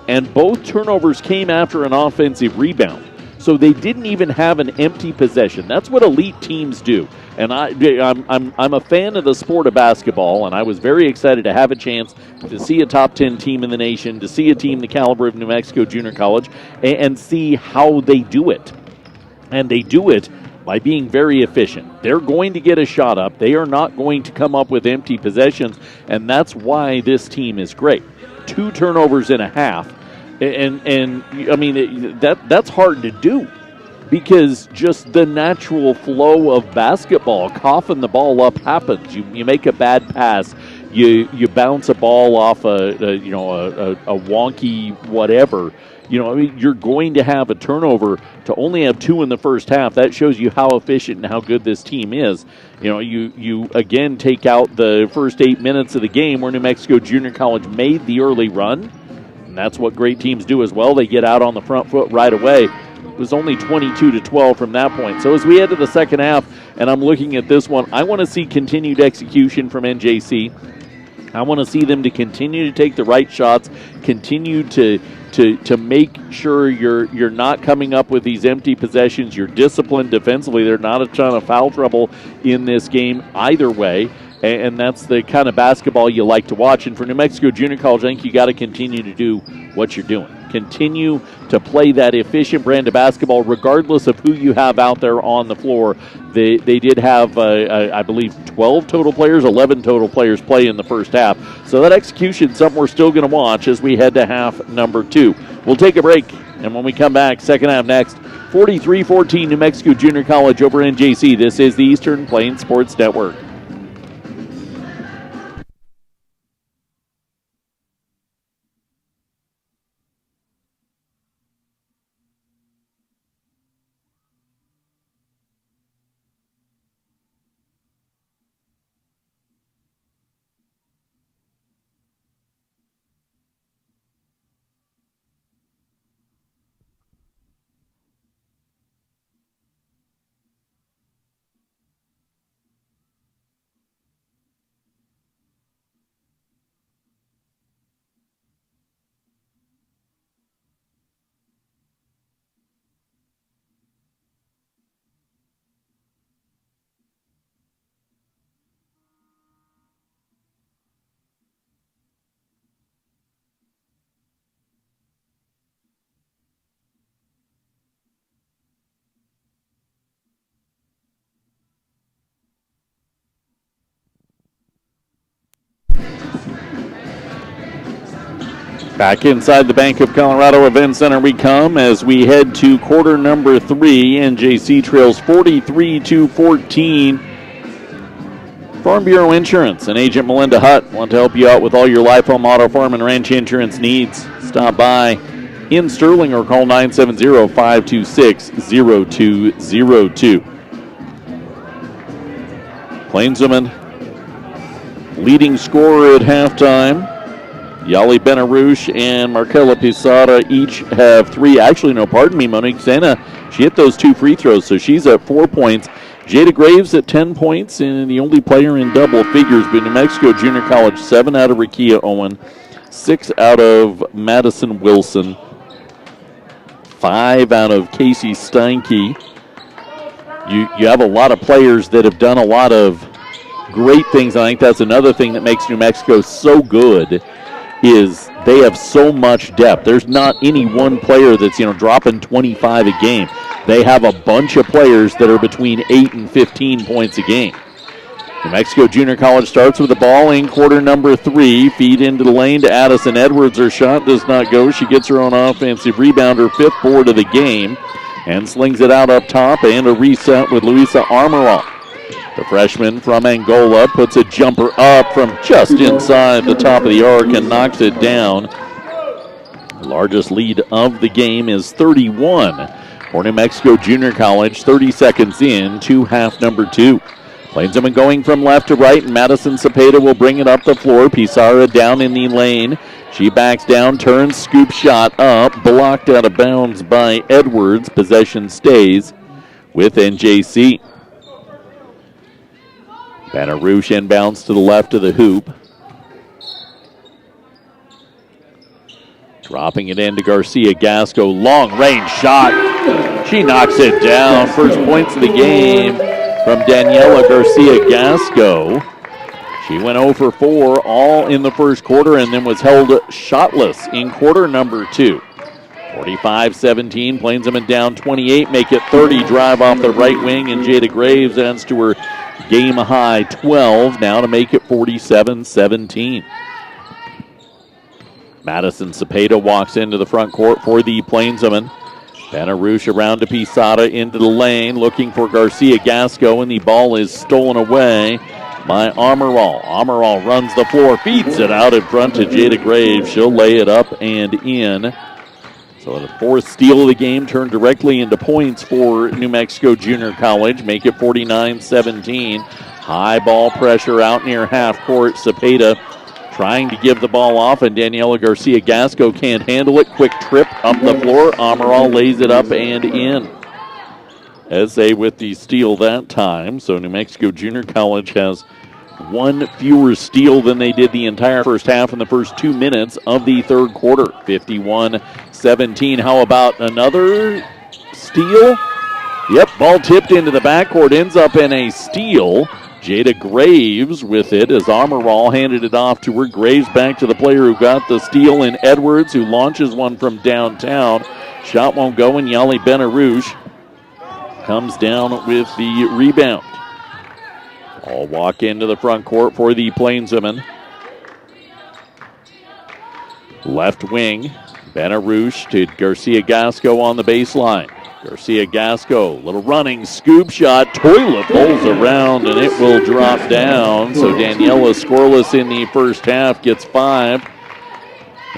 and both turnovers came after an offensive rebound. So they didn't even have an empty possession. That's what elite teams do. And I'm a fan of the sport of basketball, and I was very excited to have a chance to see a top 10 team in the nation, to see a team the caliber of New Mexico Junior College, and see how they do it. And they do it by being very efficient. They're going to get a shot up. They are not going to come up with empty possessions, and that's why this team is great. 2 turnovers in a half. And I mean, that's hard to do because just the natural flow of basketball, coughing the ball up happens. You make a bad pass, you bounce a ball off a wonky whatever. You're going to have a turnover. To only have 2 in the first half, that shows you how efficient and how good this team is. You again take out the first 8 minutes of the game where New Mexico Junior College made the early run. And that's what great teams do as well. They get out on the front foot right away. It was only 22-12 from that point. So as we head to the second half, and I'm looking at this one, I want to see continued execution from NJC. I want to see them to continue to take the right shots, continue to make sure you're not coming up with these empty possessions. You're disciplined defensively. There's not a ton of foul trouble in this game either way. And that's the kind of basketball you like to watch. And for New Mexico Junior College, I think you got to continue to do what you're doing. Continue to play that efficient brand of basketball regardless of who you have out there on the floor. They did have, I believe, 12 total players, 11 total players play in the first half. So that execution is something we're still going to watch as we head to half number 2. We'll take a break, and when we come back, second half next, 43-14 New Mexico Junior College over NJC. This is the Eastern Plains Sports Network. Back inside the Bank of Colorado Event Center we come as we head to quarter number 3. NJC trails 43-14. Farm Bureau Insurance and Agent Melinda Hutt want to help you out with all your life, home, auto, farm, and ranch insurance needs. Stop by in Sterling or call 970-526-0202. Plainswomen leading scorer at halftime. Yali Benarouche and Markella Pisada each have 3. Actually, no, pardon me, Monique Sena, she hit those 2 free throws, so she's at 4 points. Jada Graves at 10 points and the only player in double figures, but New Mexico Junior College, 7 out of Rakia Owen, 6 out of Madison Wilson, 5 out of Casey Steinke. You have a lot of players that have done a lot of great things. I think that's another thing that makes New Mexico so good is they have so much depth. There's not any one player that's, dropping 25 a game. They have a bunch of players that are between 8 and 15 points a game. New Mexico Junior College starts with the ball in quarter number 3. Feed into the lane to Addison Edwards. Her shot does not go. She gets her own offensive rebound, her 5th board of the game, and slings it out up top, and a reset with Luisa Armoral. The freshman from Angola puts a jumper up from just inside the top of the arc and knocks it down. The largest lead of the game is 31 for New Mexico Junior College, 30 seconds in to half number 2. Plainsman going from left to right, and Madison Cepeda will bring it up the floor. Pizarra down in the lane. She backs down, turns, scoop shot up, blocked out of bounds by Edwards. Possession stays with NJC. Benarouche inbounds to the left of the hoop. Dropping it into Garcia Gasco. Long range shot. She knocks it down. First points of the game from Daniela Garcia Gasco. She went 0 for 4 all in the first quarter and then was held shotless in quarter number 2. 45-17. Plainsman down 28. Make it 30. Drive off the right wing, and Jada Graves adds to her game high 12 now to make it 47-17. Madison Cepeda walks into the front court for the Plainsmen. Benarouche around to Pisada into the lane, looking for Garcia Gasco, and the ball is stolen away by Amaral. Amaral runs the floor, feeds it out in front to Jada Graves. She'll lay it up and in. So the 4th steal of the game turned directly into points for New Mexico Junior College. Make it 49-17. High ball pressure out near half court. Cepeda trying to give the ball off, and Daniela Garcia Gasco can't handle it. Quick trip up the floor. Amaral lays it up and in. SA with the steal that time. So New Mexico Junior College has 1 fewer steal than they did the entire first half in the first 2 minutes of the third quarter. 51-17. How about another steal? Yep, ball tipped into the backcourt, ends up in a steal. Jada Graves with it as Amaral handed it off to her. Graves back to the player who got the steal in Edwards, who launches one from downtown. Shot won't go, and Yali Benarouche comes down with the rebound. All walk into the front court for the Plainsmen. Left wing, Benarouche to Garcia Gasco on the baseline. Garcia Gasco, little running scoop shot, toilet bowls around, and it will drop down. So Daniela scoreless in the first half, gets 5.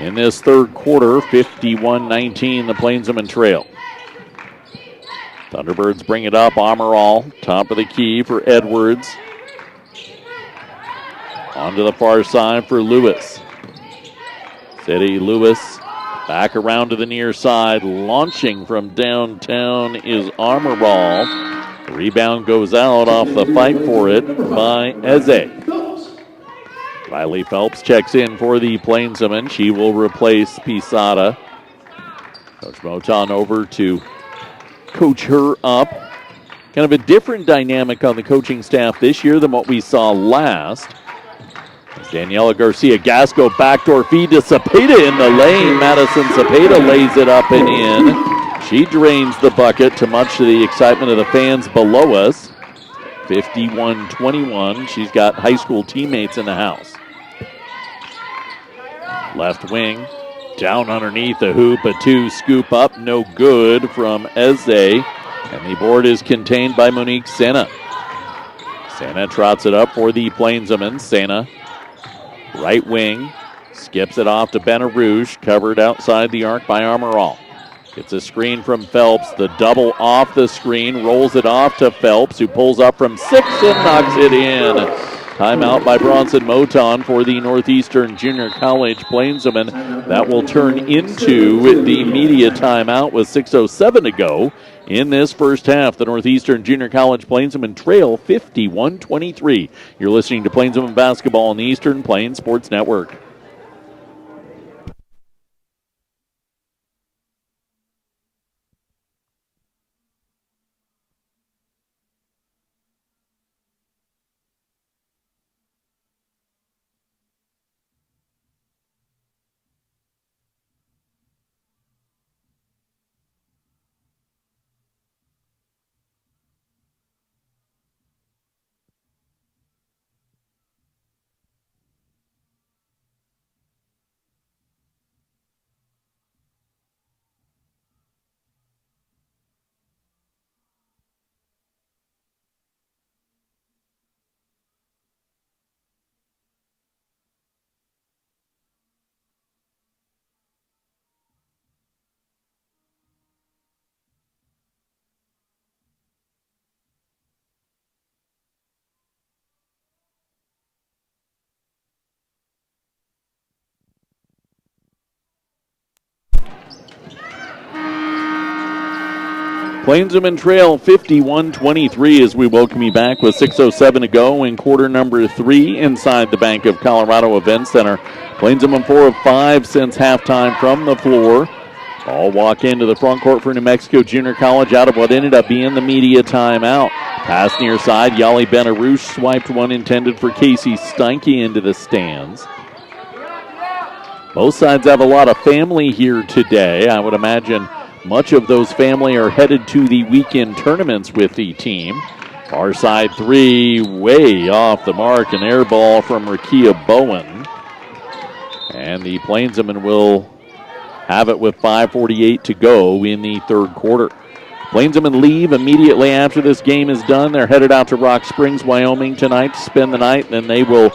In this third quarter, 51-19, the Plainsmen trail. Thunderbirds bring it up. Amaral, top of the key for Edwards. Onto the far side for Lewis. City Lewis back around to the near side. Launching from downtown is Amaral. The rebound goes out off the fight for it by Eze. Riley Phelps checks in for the Plainsmen. She will replace Pisada. Coach Moton over to coach her up. Kind of a different dynamic on the coaching staff this year than what we saw last. Daniela Garcia Gasco backdoor feed to Cepeda in the lane. Madison Cepeda lays it up and in. She drains the bucket to much of the excitement of the fans below us. 51-21. She's got high school teammates in the house. Left wing, down underneath the hoop. A 2 scoop up, no good from Eze. And the board is contained by Monique Sena. Sena trots it up for the Plainsmen. Sena, right wing, skips it off to Benarouche, covered outside the arc by Amaral. Gets a screen from Phelps, the double off the screen, rolls it off to Phelps, who pulls up from 6 and knocks it in. Timeout by Bronson Moton for the Northeastern Junior College Plainswomen. That will turn into the media timeout with 6:07 to go in this first half. The Northeastern Junior College Plainswomen trail 51-23. You're listening to Plainswomen basketball on the Eastern Plains Sports Network. Plainswomen trail 51-23 as we welcome you back with 6:07 to go in quarter number 3 inside the Bank of Colorado Event Center. Plainswomen 4 of 5 since halftime from the floor. All walk into the front court for New Mexico Junior College out of what ended up being the media timeout. Pass near side, Yali Benarouche swiped one intended for Casey Steinke into the stands. Both sides have a lot of family here today. I would imagine much of those family are headed to the weekend tournaments with the team. Far side three, way off the mark, an air ball from Rakia Bowen. And the Plainswomen will have it with 5:48 to go in the third quarter. Plainswomen leave immediately after this game is done. They're headed out to Rock Springs, Wyoming tonight to spend the night, and then they will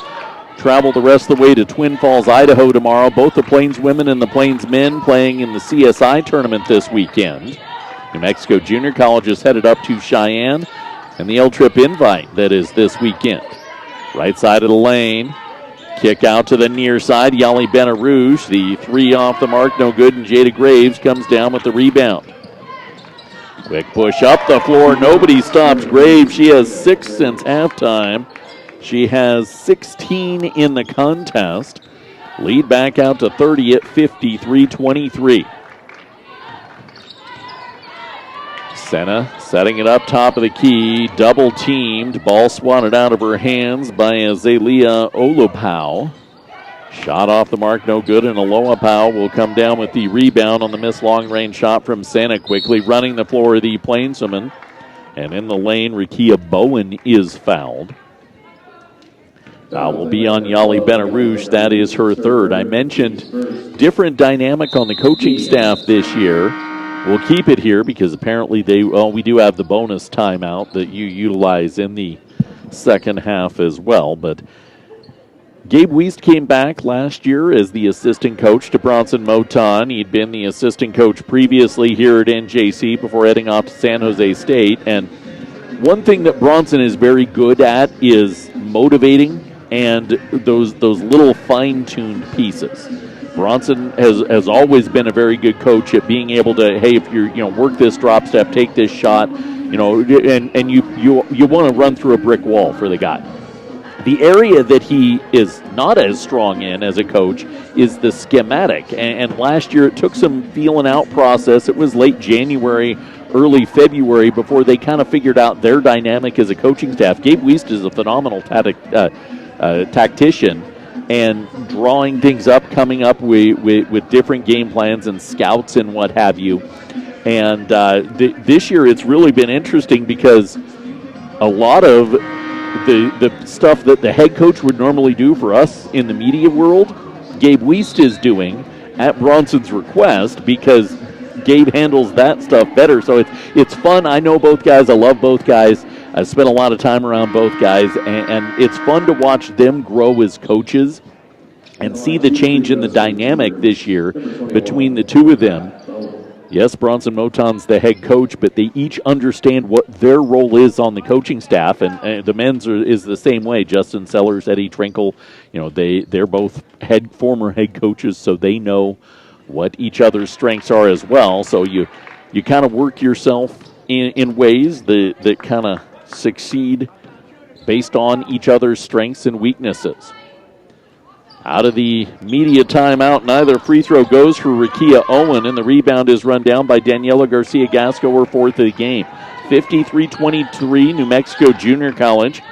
travel the rest of the way to Twin Falls, Idaho tomorrow. Both the Plains women and the Plains men playing in the CSI tournament this weekend. New Mexico Junior College is headed up to Cheyenne and the L-Trip Invite that is this weekend. Right side of the lane. Kick out to the near side. Yali Benarouche. The three off the mark, no good, and Jada Graves comes down with the rebound. Quick push up the floor. Nobody stops Graves. She has 6 since halftime. She has 16 in the contest. Lead back out to 30 at 53-23. Senna setting it up top of the key. Double teamed. Ball swatted out of her hands by Azalea Olopau. Shot off the mark, no good, and Olopau will come down with the rebound on the missed long-range shot from Senna. Quickly running the floor of the Plainswomen. And in the lane, Rakia Bowen is fouled. Foul will be on Yali Benarouche. That is her third. I mentioned different dynamic on the coaching staff this year. We'll keep it here because apparently we do have the bonus timeout that you utilize in the second half as well. But Gabe Wiest came back last year as the assistant coach to Bronson Moton. He'd been the assistant coach previously here at NJC before heading off to San Jose State. And one thing that Bronson is very good at is motivating and those little fine-tuned pieces. Bronson has always been a very good coach at being able to, hey, if you're work this drop step, take this shot, and you want to run through a brick wall for the guy. The area that he is not as strong in as a coach is the schematic. And last year it took some feeling out process. It was late January, early February before they kind of figured out their dynamic as a coaching staff. Gabe Wiest is a phenomenal tactician and drawing things up, coming up with different game plans and scouts and what have you. And this year it's really been interesting because a lot of the stuff that the head coach would normally do for us in the media world, Gabe Wiest is doing at Bronson's request because Gabe handles that stuff better. So it's fun. I know both guys. I love both guys. I spent a lot of time around both guys, and it's fun to watch them grow as coaches and see the change in the dynamic this year between the two of them. Yes, Bronson Moton's the head coach, but they each understand what their role is on the coaching staff, and the men's is the same way. Justin Sellers, Eddie Trinkle, they're both former head coaches, so they know what each other's strengths are as well. So you kind of work yourself in ways that kind of succeed based on each other's strengths and weaknesses. Out of the media timeout, neither free throw goes for Rakia Owen, and the rebound is run down by Daniela Garcia-Gasco, her fourth of the game. 53-23, New Mexico Junior College.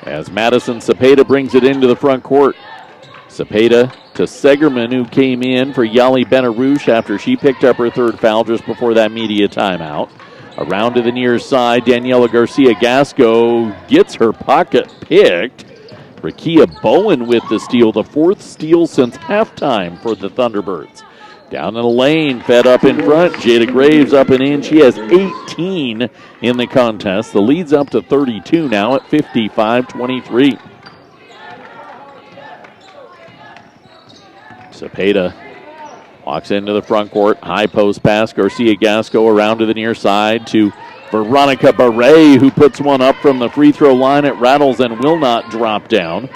As Madison Cepeda brings it into the front court. Cepeda to Segerman, who came in for Yali Benarouche after she picked up her third foul just before that media timeout. Around to the near side, Daniela Garcia-Gasco gets her pocket picked. Rakia Bowen with the steal, the fourth steal since halftime for the Thunderbirds. Down in the lane, fed up in front. Jada Graves up and in. She has 18 in the contest. The lead's up to 32 now at 55-23. Cepeda walks into the front court. High post pass. Garcia-Gasco around to the near side to Veronica Barre, who puts one up from the free throw line. It rattles and will not drop down.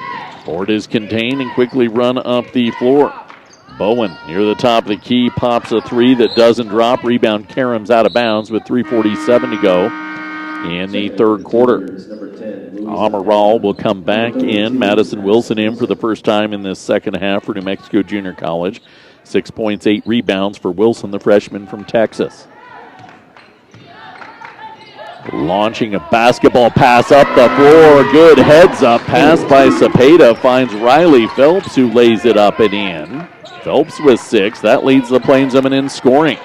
Board is contained and quickly run up the floor. Bowen near the top of the key pops a three that doesn't drop. Rebound Karam's out of bounds with 3:47 to go in the third quarter. Amaral will come back in. Madison Wilson in for the first time in this second half for New Mexico Junior College. 6 points, 8 rebounds for Wilson, the freshman from Texas. Launching a basketball pass up the floor. Good heads-up pass by Cepeda. Finds Riley Phelps, who lays it up and in. Phelps with 6. That leads the Plainswomen in scoring.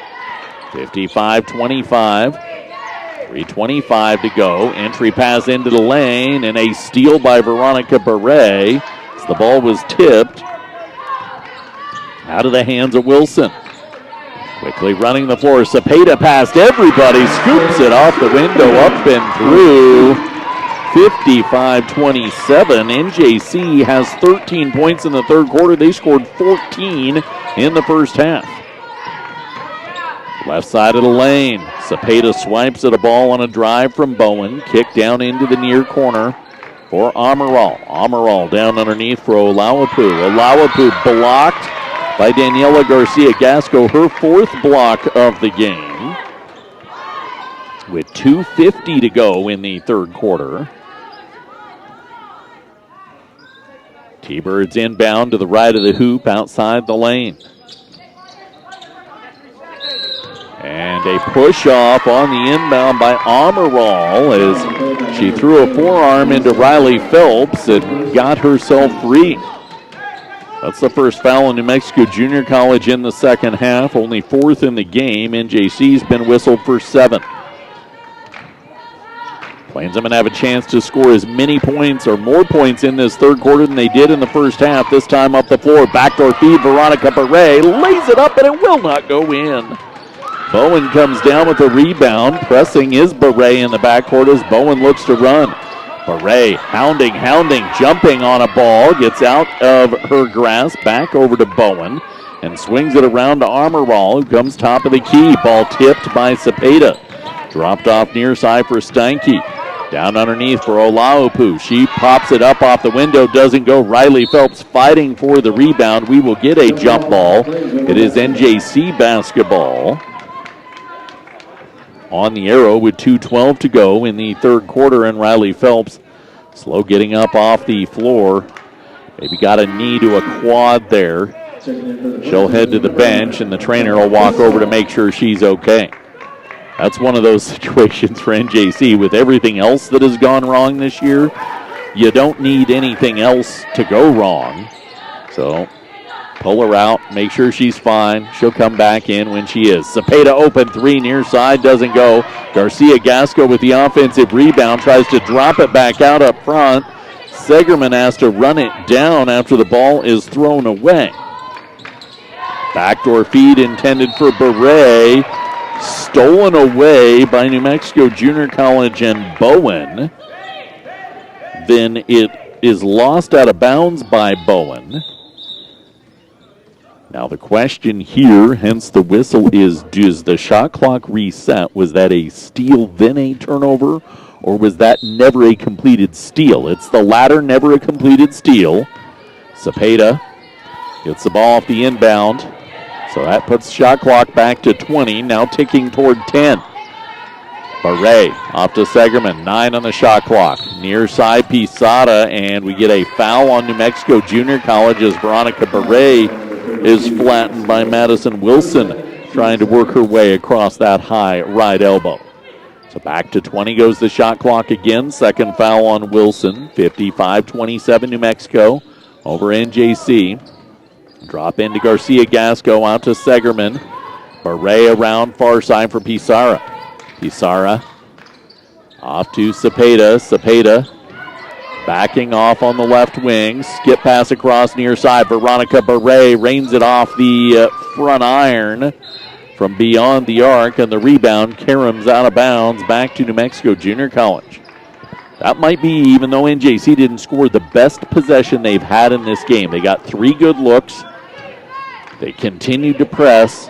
55-25. 3:25 to go. Entry pass into the lane, and a steal by Veronica Barre. As the ball was tipped out of the hands of Wilson. Quickly running the floor. Cepeda past everybody. Scoops it off the window, up and through. 55-27. NJC has 13 points in the third quarter. They scored 14 in the first half. Left side of the lane. Cepeda swipes at a ball on a drive from Bowen. Kick down into the near corner for Amaral. Amaral down underneath for Olawapu. Olawapu blocked by Daniela Garcia-Gasco, her fourth block of the game. With 2:50 to go in the third quarter. T-Birds inbound to the right of the hoop outside the lane. And a push-off on the inbound by Amaral as she threw a forearm into Riley Phelps and got herself free. That's the first foul in New Mexico Junior College in the second half. Only fourth in the game. NJC's been whistled for 7. Plainswomen have a chance to score as many points or more points in this third quarter than they did in the first half. This time up the floor. Backdoor feed. Veronica Barre lays it up and it will not go in. Bowen comes down with a rebound. Pressing is Barre in the backcourt as Bowen looks to run. Barre hounding, jumping on a ball. Gets out of her grasp. Back over to Bowen and swings it around to Amaral, who comes top of the key. Ball tipped by Cepeda. Dropped off near side for Steinke. Down underneath for Olaopu. She pops it up off the window. Doesn't go. Riley Phelps fighting for the rebound. We will get a jump ball. It is NJC basketball. On the arrow with 2:12 to go in the third quarter, and Riley Phelps slow getting up off the floor. Maybe got a knee to a quad there. She'll head to the bench, and the trainer will walk over to make sure she's okay. That's one of those situations for NJC with everything else that has gone wrong this year. You don't need anything else to go wrong. So pull her out, make sure she's fine. She'll come back in when she is. Cepeda open three near side, doesn't go. Garcia-Gasco with the offensive rebound, tries to drop it back out up front. Segerman has to run it down after the ball is thrown away. Backdoor feed intended for Barre. Stolen away by New Mexico Junior College and Bowen. Then it is lost out of bounds by Bowen. Now the question here, hence the whistle, is does the shot clock reset? Was that a steal, then a turnover, or was that never a completed steal? It's the latter, never a completed steal. Cepeda gets the ball off the inbound, so that puts shot clock back to 20, now ticking toward 10. Barre off to Segerman, 9 on the shot clock. Near side, Pisada, and we get a foul on New Mexico Junior College as Veronica Barre is flattened by Madison Wilson, trying to work her way across that high right elbow. So back to 20 goes the shot clock again. Second foul on Wilson. 55-27 New Mexico over NJC. Drop into Garcia Gasco, out to Segerman. Barre around far side for Pizarra. Pizarra off to Cepeda. Cepeda backing off on the left wing. Skip pass across near side. Veronica Barre rains it off the front iron from beyond the arc, and the rebound caroms out of bounds back to New Mexico Junior College. That might be, even though NJC didn't score, the best possession they've had in this game. They got 3 good looks. They continued to press.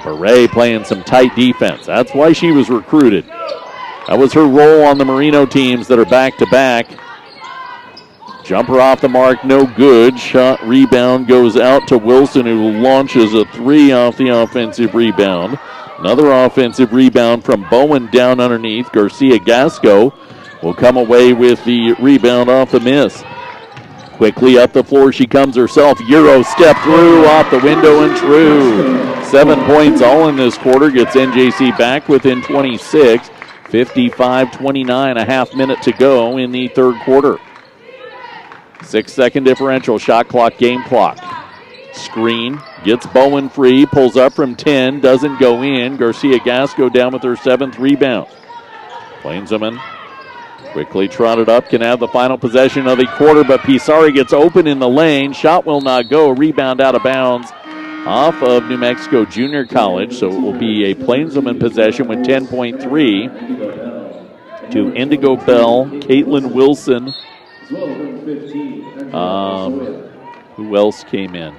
Barre playing some tight defense. That's why she was recruited. That was her role on the Marino teams that are back-to-back. Jumper off the mark, no good. Shot rebound goes out to Wilson, who launches a 3 off the offensive rebound. Another offensive rebound from Bowen down underneath. Garcia Gasco will come away with the rebound off the miss. Quickly up the floor she comes herself. Euro step through, off the window and true. 7 points all in this quarter. Gets NJC back within 26. 55-29, a half minute to go in the third quarter. 6-second differential, shot clock, game clock. Screen, gets Bowen free, pulls up from 10, doesn't go in. Garcia Gasco down with her 7th rebound. Plainswoman quickly trotted up, can have the final possession of the quarter, but Pisari gets open in the lane. Shot will not go. Rebound out of bounds off of New Mexico Junior College, so it will be a Plainswoman possession with 10.3 to Indigo Bell, Caitlin Wilson. Who else came in?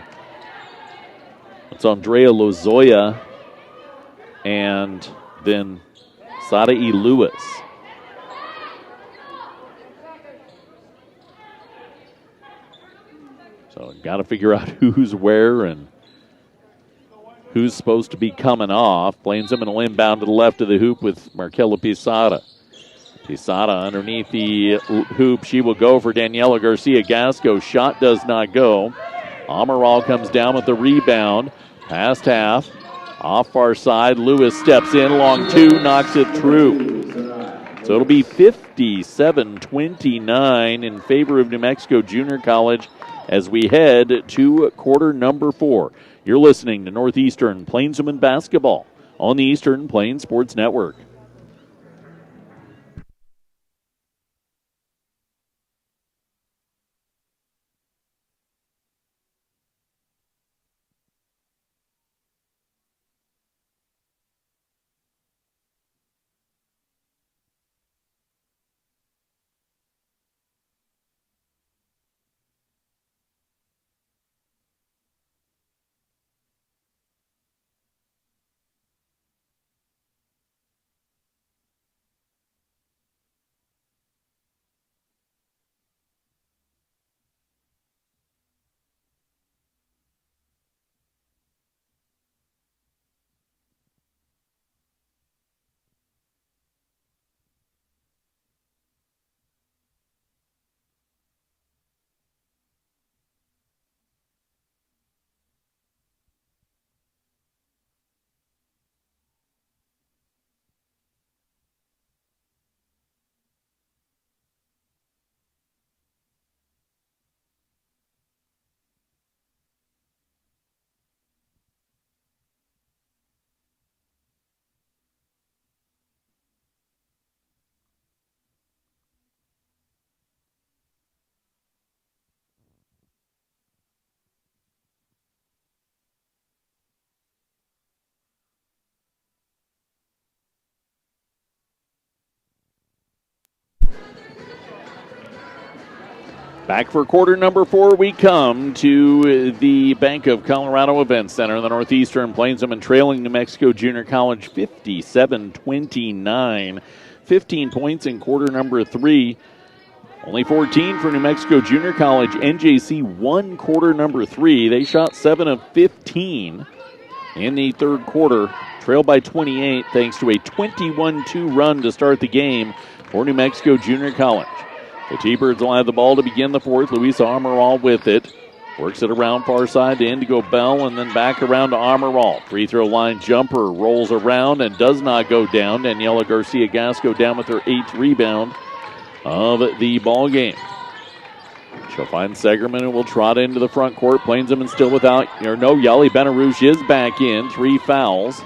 It's Andrea Lozoya and then Sadai Lewis. So got to figure out who's where and who's supposed to be coming off. Plainswoman will inbound to the left of the hoop with Markella Pisada. Pisada underneath the hoop. She will go for Daniela Garcia Gasco. Shot does not go. Amaral comes down with the rebound. Past half. Off far side. Lewis steps in. Long 2. Knocks it through. So it'll be 57-29 in favor of New Mexico Junior College as we head to quarter number 4. You're listening to Northeastern Plainswoman Basketball on the Eastern Plains Sports Network. Back for quarter number 4, we come to the Bank of Colorado Event Center. The Northeastern Plainsman trailing New Mexico Junior College 57-29. 15 points in quarter number 3. Only 14 for New Mexico Junior College. NJC won quarter number 3. They shot 7 of 15 in the third quarter. Trailed by 28 thanks to a 21-2 run to start the game for New Mexico Junior College. The T-Birds will have the ball to begin the fourth. Louisa Amaral with it. Works it around far side to Indigo Bell and then back around to Amaral. Free throw line jumper rolls around and does not go down. Daniela Garcia-Gasco down with her 8th rebound of the ball game. She'll find Segerman who will trot into the front court. Plainsman still without, Yali Benarouche is back in. 3 fouls.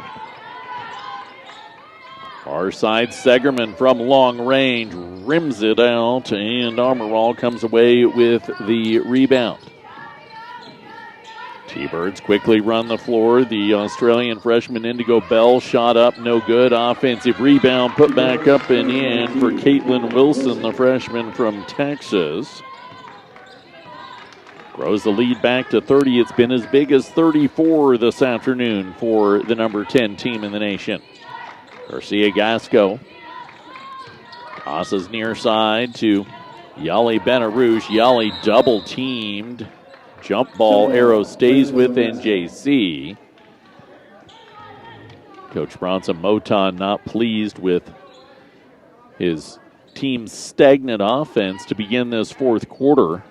Far side, Segerman from long range rims it out, and Amaral comes away with the rebound. T-Birds quickly run the floor. The Australian freshman Indigo Bell shot up, no good. Offensive rebound put back up and in for Caitlin Wilson, the freshman from Texas. Grows the lead back to 30. It's been as big as 34 this afternoon for the number 10 team in the nation. Garcia-Gasco tosses near side to Yali Benarouche. Yali double teamed. Jump ball arrow stays with NJC. Coach Bronson Moton not pleased with his team's stagnant offense to begin this fourth quarter.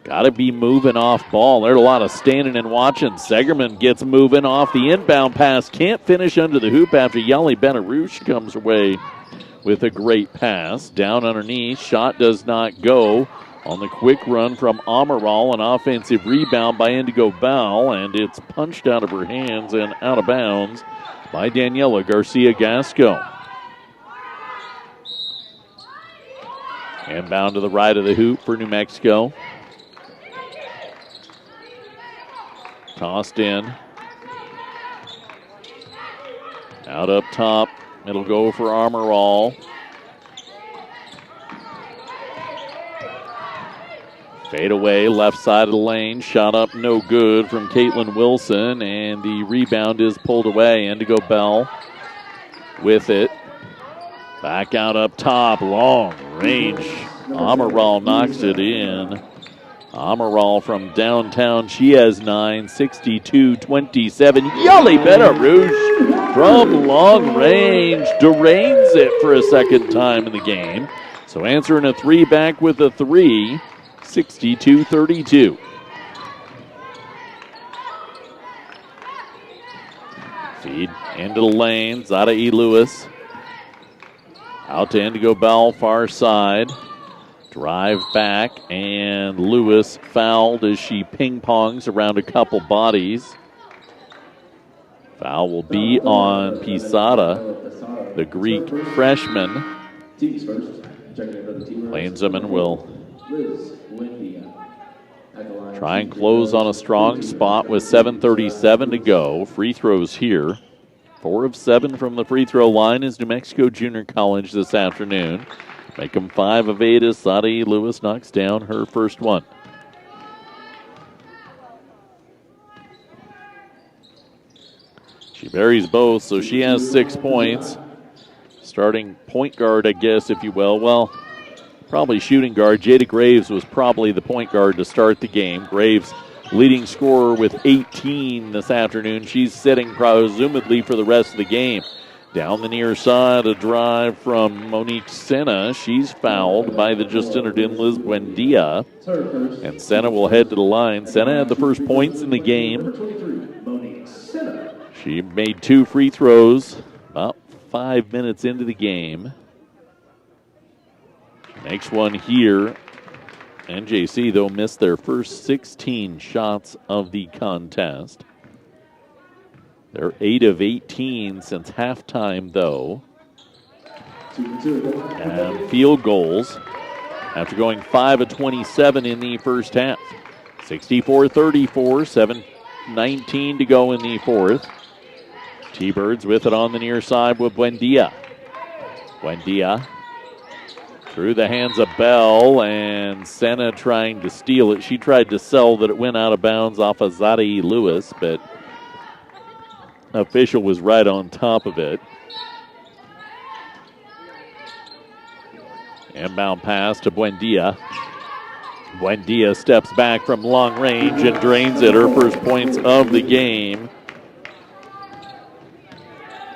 Got to be moving off ball. There's a lot of standing and watching. Segerman gets moving off the inbound pass. Can't finish under the hoop after Yali Benarouche comes away with a great pass. Down underneath. Shot does not go. On the quick run from Amaral, an offensive rebound by Indigo Bell, and it's punched out of her hands and out of bounds by Daniela Garcia-Gasco. Inbound to the right of the hoop for New Mexico. Tossed in. Out up top. It'll go for Amaral. Fade away, left side of the lane. Shot up, no good from Caitlin Wilson, and the rebound is pulled away. Indigo Bell with it. Back out up top, long range. Amaral knocks it in. Amaral from downtown, she has 9, 62-27. Yali Benarouche from long range drains it for a second time in the game. So answering a 3 back with a 3. 62-32. Feed into the lane. Zada E. Lewis. Out to Indigo Bell, far side. Drive back, and Lewis fouled as she ping-pongs around a couple bodies. Foul will be on Pisada, the Greek freshman. Plainsman will try and close on a strong spot with 7:37 to go. Free throws here. 4 of 7 from the free throw line is New Mexico Junior College this afternoon. Make them 5 of 8 as Sadie Lewis knocks down her first one. She buries both, so she has 6 points. Starting point guard, I guess, if you will. Well, probably shooting guard. Jada Graves was probably the point guard to start the game. Graves leading scorer with 18 this afternoon. She's sitting presumably for the rest of the game. Down the near side, a drive from Monique Senna. She's fouled by the just entered in Liz Buendia. And Senna will head to the line. Senna had the first points in the game. She made 2 free throws about 5 minutes into the game. Makes one here. NJC, though, missed their first 16 shots of the contest. They're 8 of 18 since halftime, though. And field goals after going 5 of 27 in the first half. 64-34, 7:19 to go in the fourth. T-Birds with it on the near side with Buendia. Buendia Through the hands of Bell, and Senna trying to steal it. She tried to sell that it went out of bounds off of Zadie Lewis, but official was right on top of it. Inbound pass to Buendia. Buendia steps back from long range and drains it. Her first points of the game.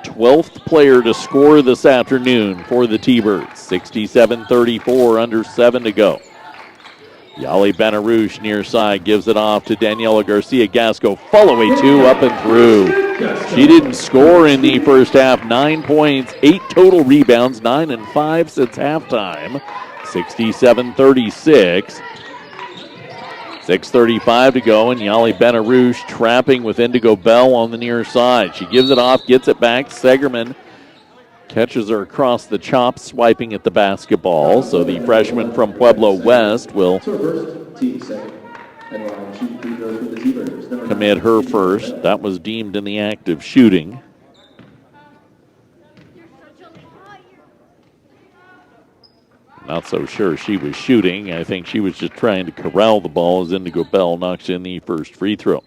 12th player to score this afternoon for the T-Birds. 67-34, under 7 to go. Yali Benarouche near side gives it off to Daniela Garcia-Gasco. Follow-away two, up and through. She didn't score in the first half. 9 points, 8 total rebounds, 9 and 5 since halftime. 67-36. 6:35 to go, and Yali Benarouche trapping with Indigo Bell on the near side. She gives it off, gets it back. Segerman catches her across the chops, swiping at the basketball. So the freshman from Pueblo West will commit her first. That was deemed in the act of shooting. Not so sure she was shooting. I think she was just trying to corral the ball as Indigo Bell knocks in the first free throw.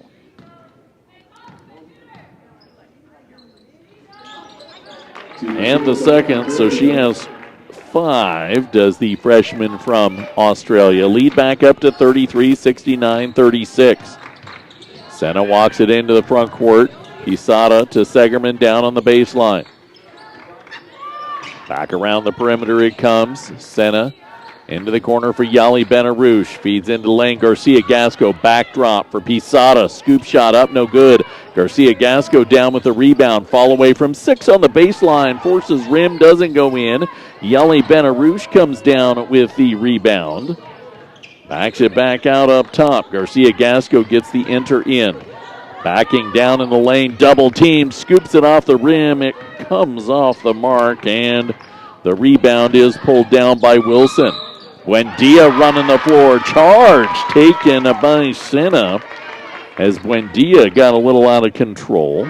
And the second, so she has 5, does the freshman from Australia. Lead back up to 33, 69-36. Senna walks it into the front court. Pisada to Segerman down on the baseline. Back around the perimeter it comes. Senna into the corner for Yali Benarouche. Feeds into lane. Garcia-Gasco backdrop for Pisada. Scoop shot up, no good. Garcia-Gasco down with the rebound. Fall away from 6 on the baseline. Forces rim, doesn't go in. Yali Benarouche comes down with the rebound. Backs it back out up top. Garcia-Gasco gets the enter in. Backing down in the lane, double team, scoops it off the rim. It comes off the mark, and the rebound is pulled down by Wilson. Buendia running the floor, charge taken by Senna as Buendia got a little out of control.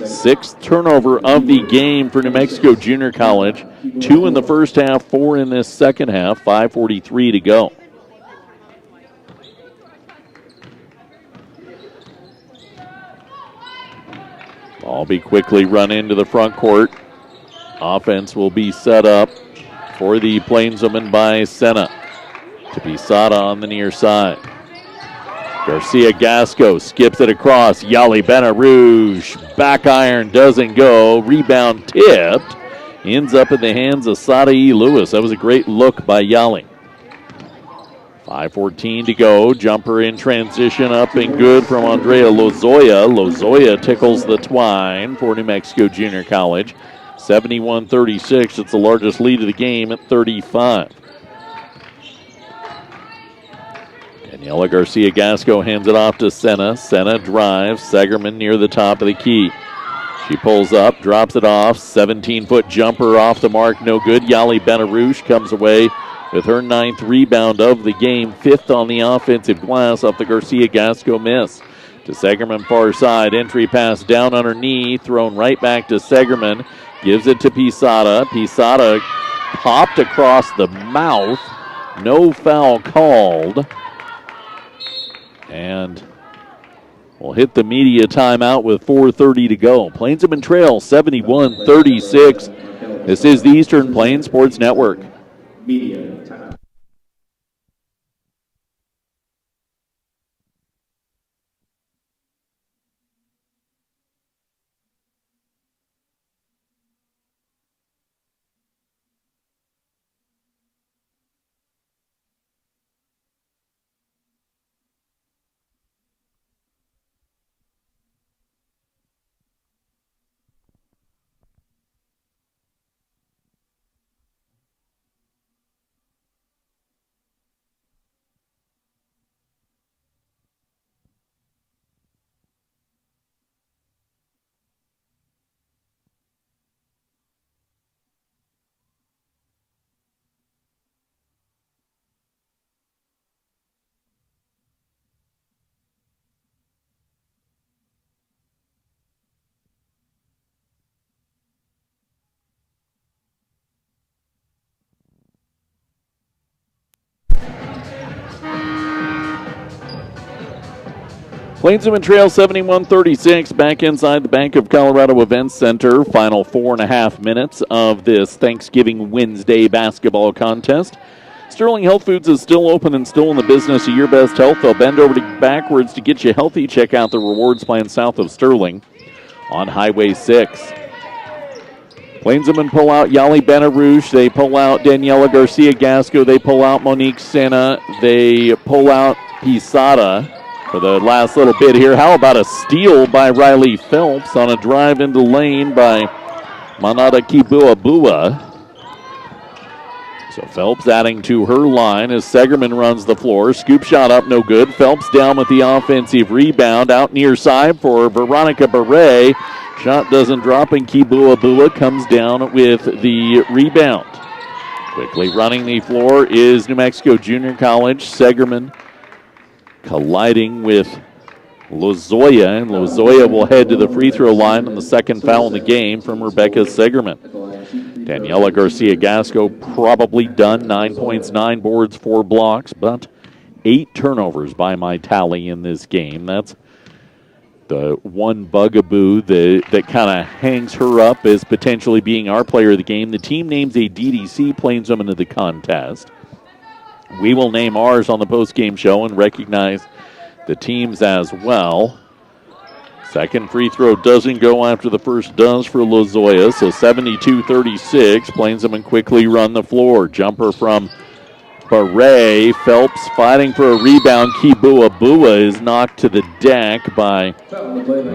Sixth turnover of the game for New Mexico Junior College. 2 in the first half, 4 in this second half, 5:43 to go. Ball be quickly run into the front court. Offense will be set up for the Plainswomen by Senna. To Pisada on the near side. Garcia-Gasco skips it across. Yali Benarouche. Back iron doesn't go. Rebound tipped. Ends up in the hands of Sadie Lewis. That was a great look by Yali. 5:14 to go. Jumper in transition up and good from Andrea Lozoya. Lozoya tickles the twine for New Mexico Junior College. 71-36. It's the largest lead of the game at 35. Daniela Garcia-Gasco hands it off to Senna. Senna drives. Segerman near the top of the key. She pulls up, drops it off. 17-foot jumper off the mark, no good. Yali Benarouche comes away with her 9th rebound of the game, 5th on the offensive glass off the Garcia-Gasco miss. To Segerman far side, entry pass down on her knee, thrown right back to Segerman. Gives it to Pisada. Pisada popped across the mouth. No foul called. And we'll hit the media timeout with 4:30 to go. Plainswomen trail 71-36. This is the Eastern Plains Sports Network. Media time. Plainsman trail 71-36 back inside the Bank of Colorado Events Center. Final 4.5 minutes of this Thanksgiving Wednesday basketball contest. Sterling Health Foods is still open and still in the business of your best health. They'll bend over backwards to get you healthy. Check out the rewards plan south of Sterling on Highway 6. Plainsmen pull out Yali Benarouche. They pull out Daniela Garcia-Gasco. They pull out Monique Sena. They pull out Pisada for the last little bit here. How about a steal by Riley Phelps on a drive into lane by Manada Kibuabua. So Phelps adding to her line as Segerman runs the floor. Scoop shot up, no good. Phelps down with the offensive rebound. Out near side for Veronica Beret. Shot doesn't drop, and Kibuabua comes down with the rebound. Quickly running the floor is New Mexico Junior College. Segerman colliding with Lozoya, and Lozoya will head to the free throw line on the second foul in the game from Rebecca Segerman. Daniela Garcia-Gasco probably done. 9 points, 9 boards, 4 blocks, but 8 turnovers by my tally in this game. That's the one bugaboo that kind of hangs her up as potentially being our player of the game. The team names a DDC Plainswoman to the contest. We will name ours on the postgame show and recognize the teams as well. Second free throw doesn't go after the first does for Lozoya, so 72-36. Plainsmen quickly run the floor. Jumper from Beret. Phelps fighting for a rebound. Kibuabua is knocked to the deck by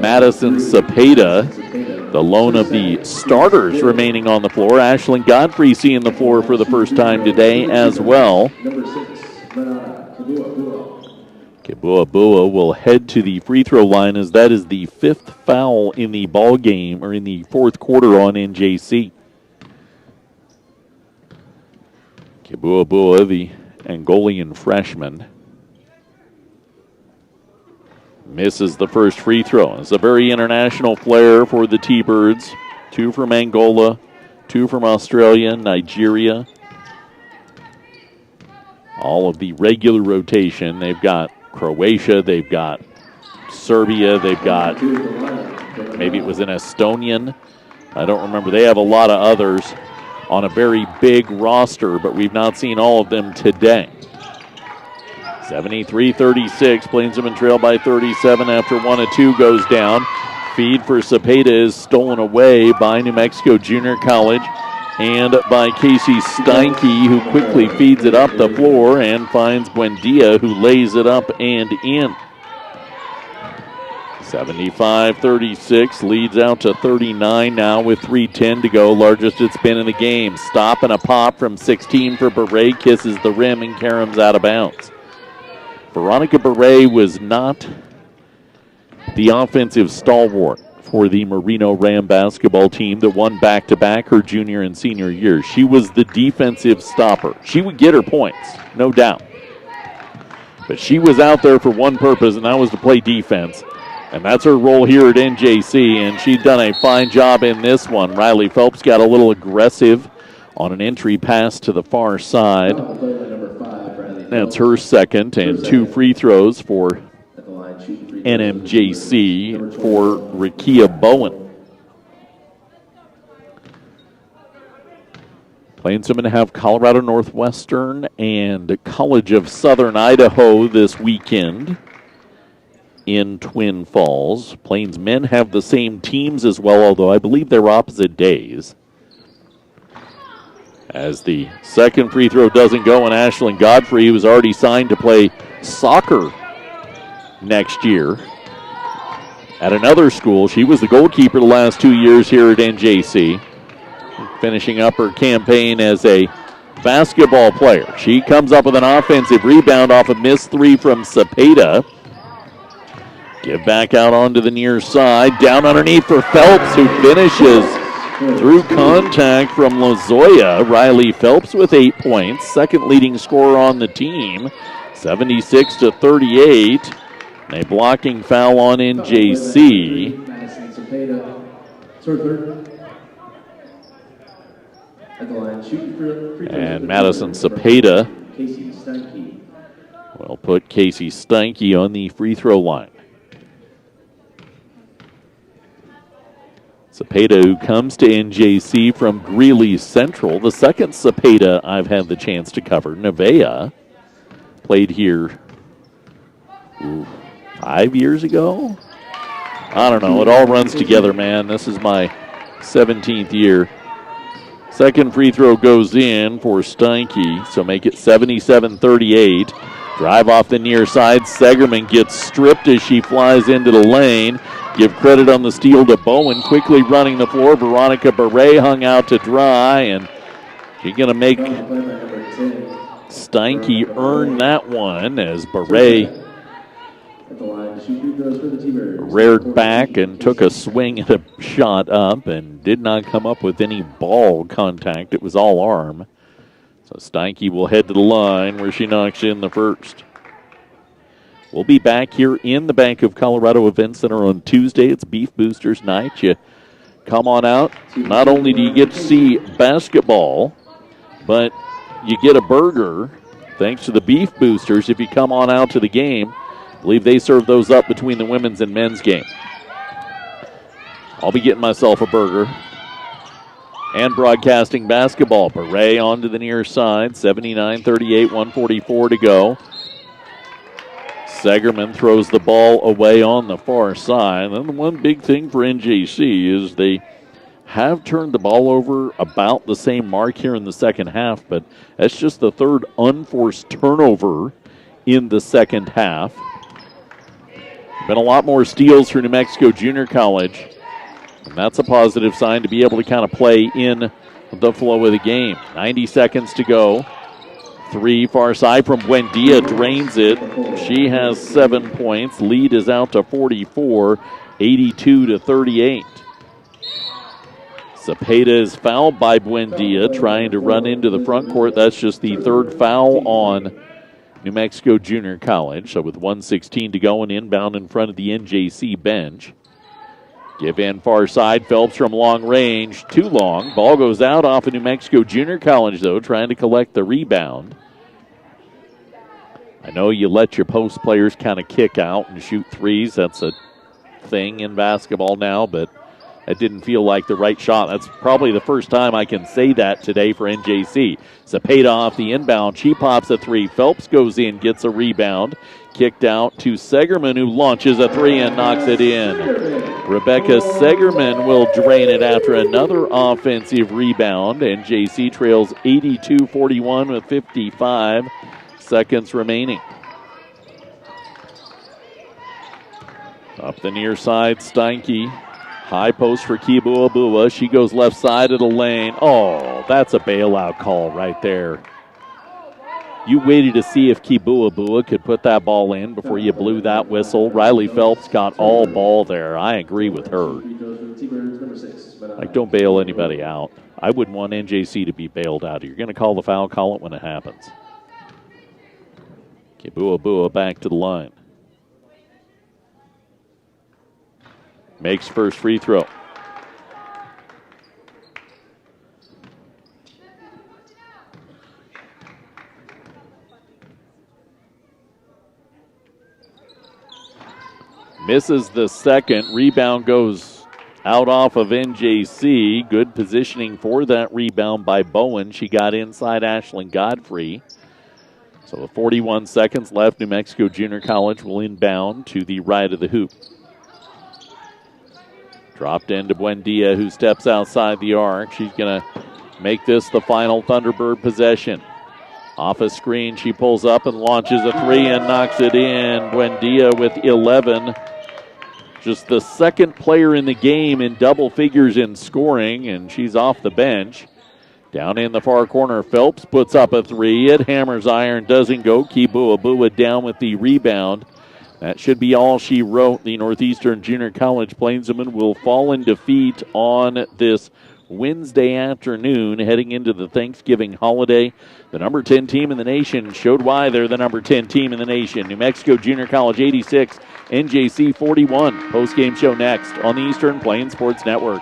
Madison Cepeda. The lone of the starters remaining on the floor. Ashlyn Godfrey seeing the floor for the first time today as well. Kibuabua will head to the free throw line as that is the 5th foul in the ball game, or in the 4th quarter on NJC. Kibuabua, the Angolan freshman, misses the first free throw. It's a very international flair for the T-Birds. 2 from Angola, 2 from Australia, Nigeria. All of the regular rotation. They've got Croatia, they've got Serbia, they've got, maybe it was an Estonian. I don't remember. They have a lot of others on a very big roster, but we've not seen all of them today. 73-36, Plainsmen trail by 37 after 1 of 2 goes down. Feed for Cepeda is stolen away by New Mexico Junior College and by Casey Steinke, who quickly feeds it up the floor and finds Buendia, who lays it up and in. 75-36, leads out to 39 now with 3:10 to go, largest it's been in the game. Stop and a pop from 16 for Beret, kisses the rim and caroms out of bounds. Veronica Beret was not the offensive stalwart for the Merino Ram basketball team that won back-to-back her junior and senior years. She was the defensive stopper. She would get her points, no doubt. But she was out there for one purpose, and that was to play defense. And that's her role here at NJC, and she's done a fine job in this one. Riley Phelps got a little aggressive on an entry pass to the far side. That's her second, and 2 free throws for NMJC for Rakia Bowen. Plainsmen have Colorado Northwestern and College of Southern Idaho this weekend in Twin Falls. Plainsmen have the same teams as well, although I believe they're opposite days. As the second free throw doesn't go, and Ashlyn Godfrey, who was already signed to play soccer next year at another school. She was the goalkeeper the last 2 years here at NJC, finishing up her campaign as a basketball player. She comes up with an offensive rebound off a missed 3 from Cepeda. Give back out onto the near side. Down underneath for Phelps, who finishes through contact from Lozoya. Riley Phelps with 8 points, second leading scorer on the team. 76-38. A blocking foul on NJC. And Madison Cepeda will put Casey Steinke on the free throw line. Cepeda, who comes to NJC from Greeley Central, the second Cepeda I've had the chance to cover. Nevaeh played here 5 years ago. I don't know. It all runs together, man. This is my 17th year. Second free throw goes in for Steinke, so make it 77-38. Drive off the near side. Segerman gets stripped as she flies into the lane. Give credit on the steal to Bowen. Quickly running the floor. Veronica Beret hung out to dry, and she's going to make Steinke earn that one as Beret reared back and took a swing at a shot up and did not come up with any ball contact. It was all arm. So Steinke will head to the line where she knocks in the first. We'll be back here in the Bank of Colorado Event Center on Tuesday. It's Beef Boosters night. You come on out. Not only do you get to see basketball, but you get a burger thanks to the Beef Boosters if you come on out to the game. I believe they serve those up between the women's and men's game. I'll be getting myself a burger. And broadcasting basketball. Beret onto the near side. 79-38, 1:44 to go. Segerman throws the ball away on the far side. And the one big thing for NJC is they have turned the ball over about the same mark here in the second half, but that's just the third unforced turnover in the second half. Been a lot more steals for New Mexico Junior College, and that's a positive sign to be able to kind of play in the flow of the game. 90 seconds to go. Three far side from Buendia, drains it. She has 7 points. Lead is out to 44, 82-38. Cepeda is fouled by Buendia, trying to run into the front court. That's just the third foul on New Mexico Junior College. So with 1:16 to go and inbound in front of the NJC bench. Give in far side. Phelps from long range. Too long. Ball goes out off of New Mexico Junior College, though, trying to collect the rebound. I know you let your post players kind of kick out and shoot threes. That's a thing in basketball now, but it didn't feel like the right shot. That's probably the first time I can say that today for NJC. Cepeda off the inbound. She pops a three. Phelps goes in, gets a rebound. Kicked out to Segerman, who launches a three and knocks it in. Rebecca Segerman will drain it after another offensive rebound. NJC trails 82-41 with 55 seconds remaining. Up the near side, Steinke. High post for Kibuabua. She goes left side of the lane. Oh, that's a bailout call right there. You waited to see if Kibuabua could put that ball in before you blew that whistle. Riley Phelps got all ball there. I agree with her. Like, don't bail anybody out. I wouldn't want NJC to be bailed out. You're going to call the foul, call it when it happens. Kibuabua back to the line. Makes first free throw. Misses the second. Rebound goes out off of NJC. Good positioning for that rebound by Bowen. She got inside Ashlyn Godfrey. So with 41 seconds left, New Mexico Junior College will inbound to the right of the hoop. Dropped into Buendia, who steps outside the arc. She's going to make this the final Thunderbird possession. Off a screen, she pulls up and launches a three and knocks it in. Buendia with 11. Just the second player in the game in double figures in scoring, and she's off the bench. Down in the far corner, Phelps puts up a three. It hammers iron, doesn't go. Kibuabua down with the rebound. That should be all she wrote. The Northeastern Junior College Plainswomen will fall in defeat on this Wednesday afternoon heading into the Thanksgiving holiday. The number 10 team in the nation showed why they're the number 10 team in the nation. New Mexico Junior College 86, NJC 41. Post-game show next on the Eastern Plains Sports Network.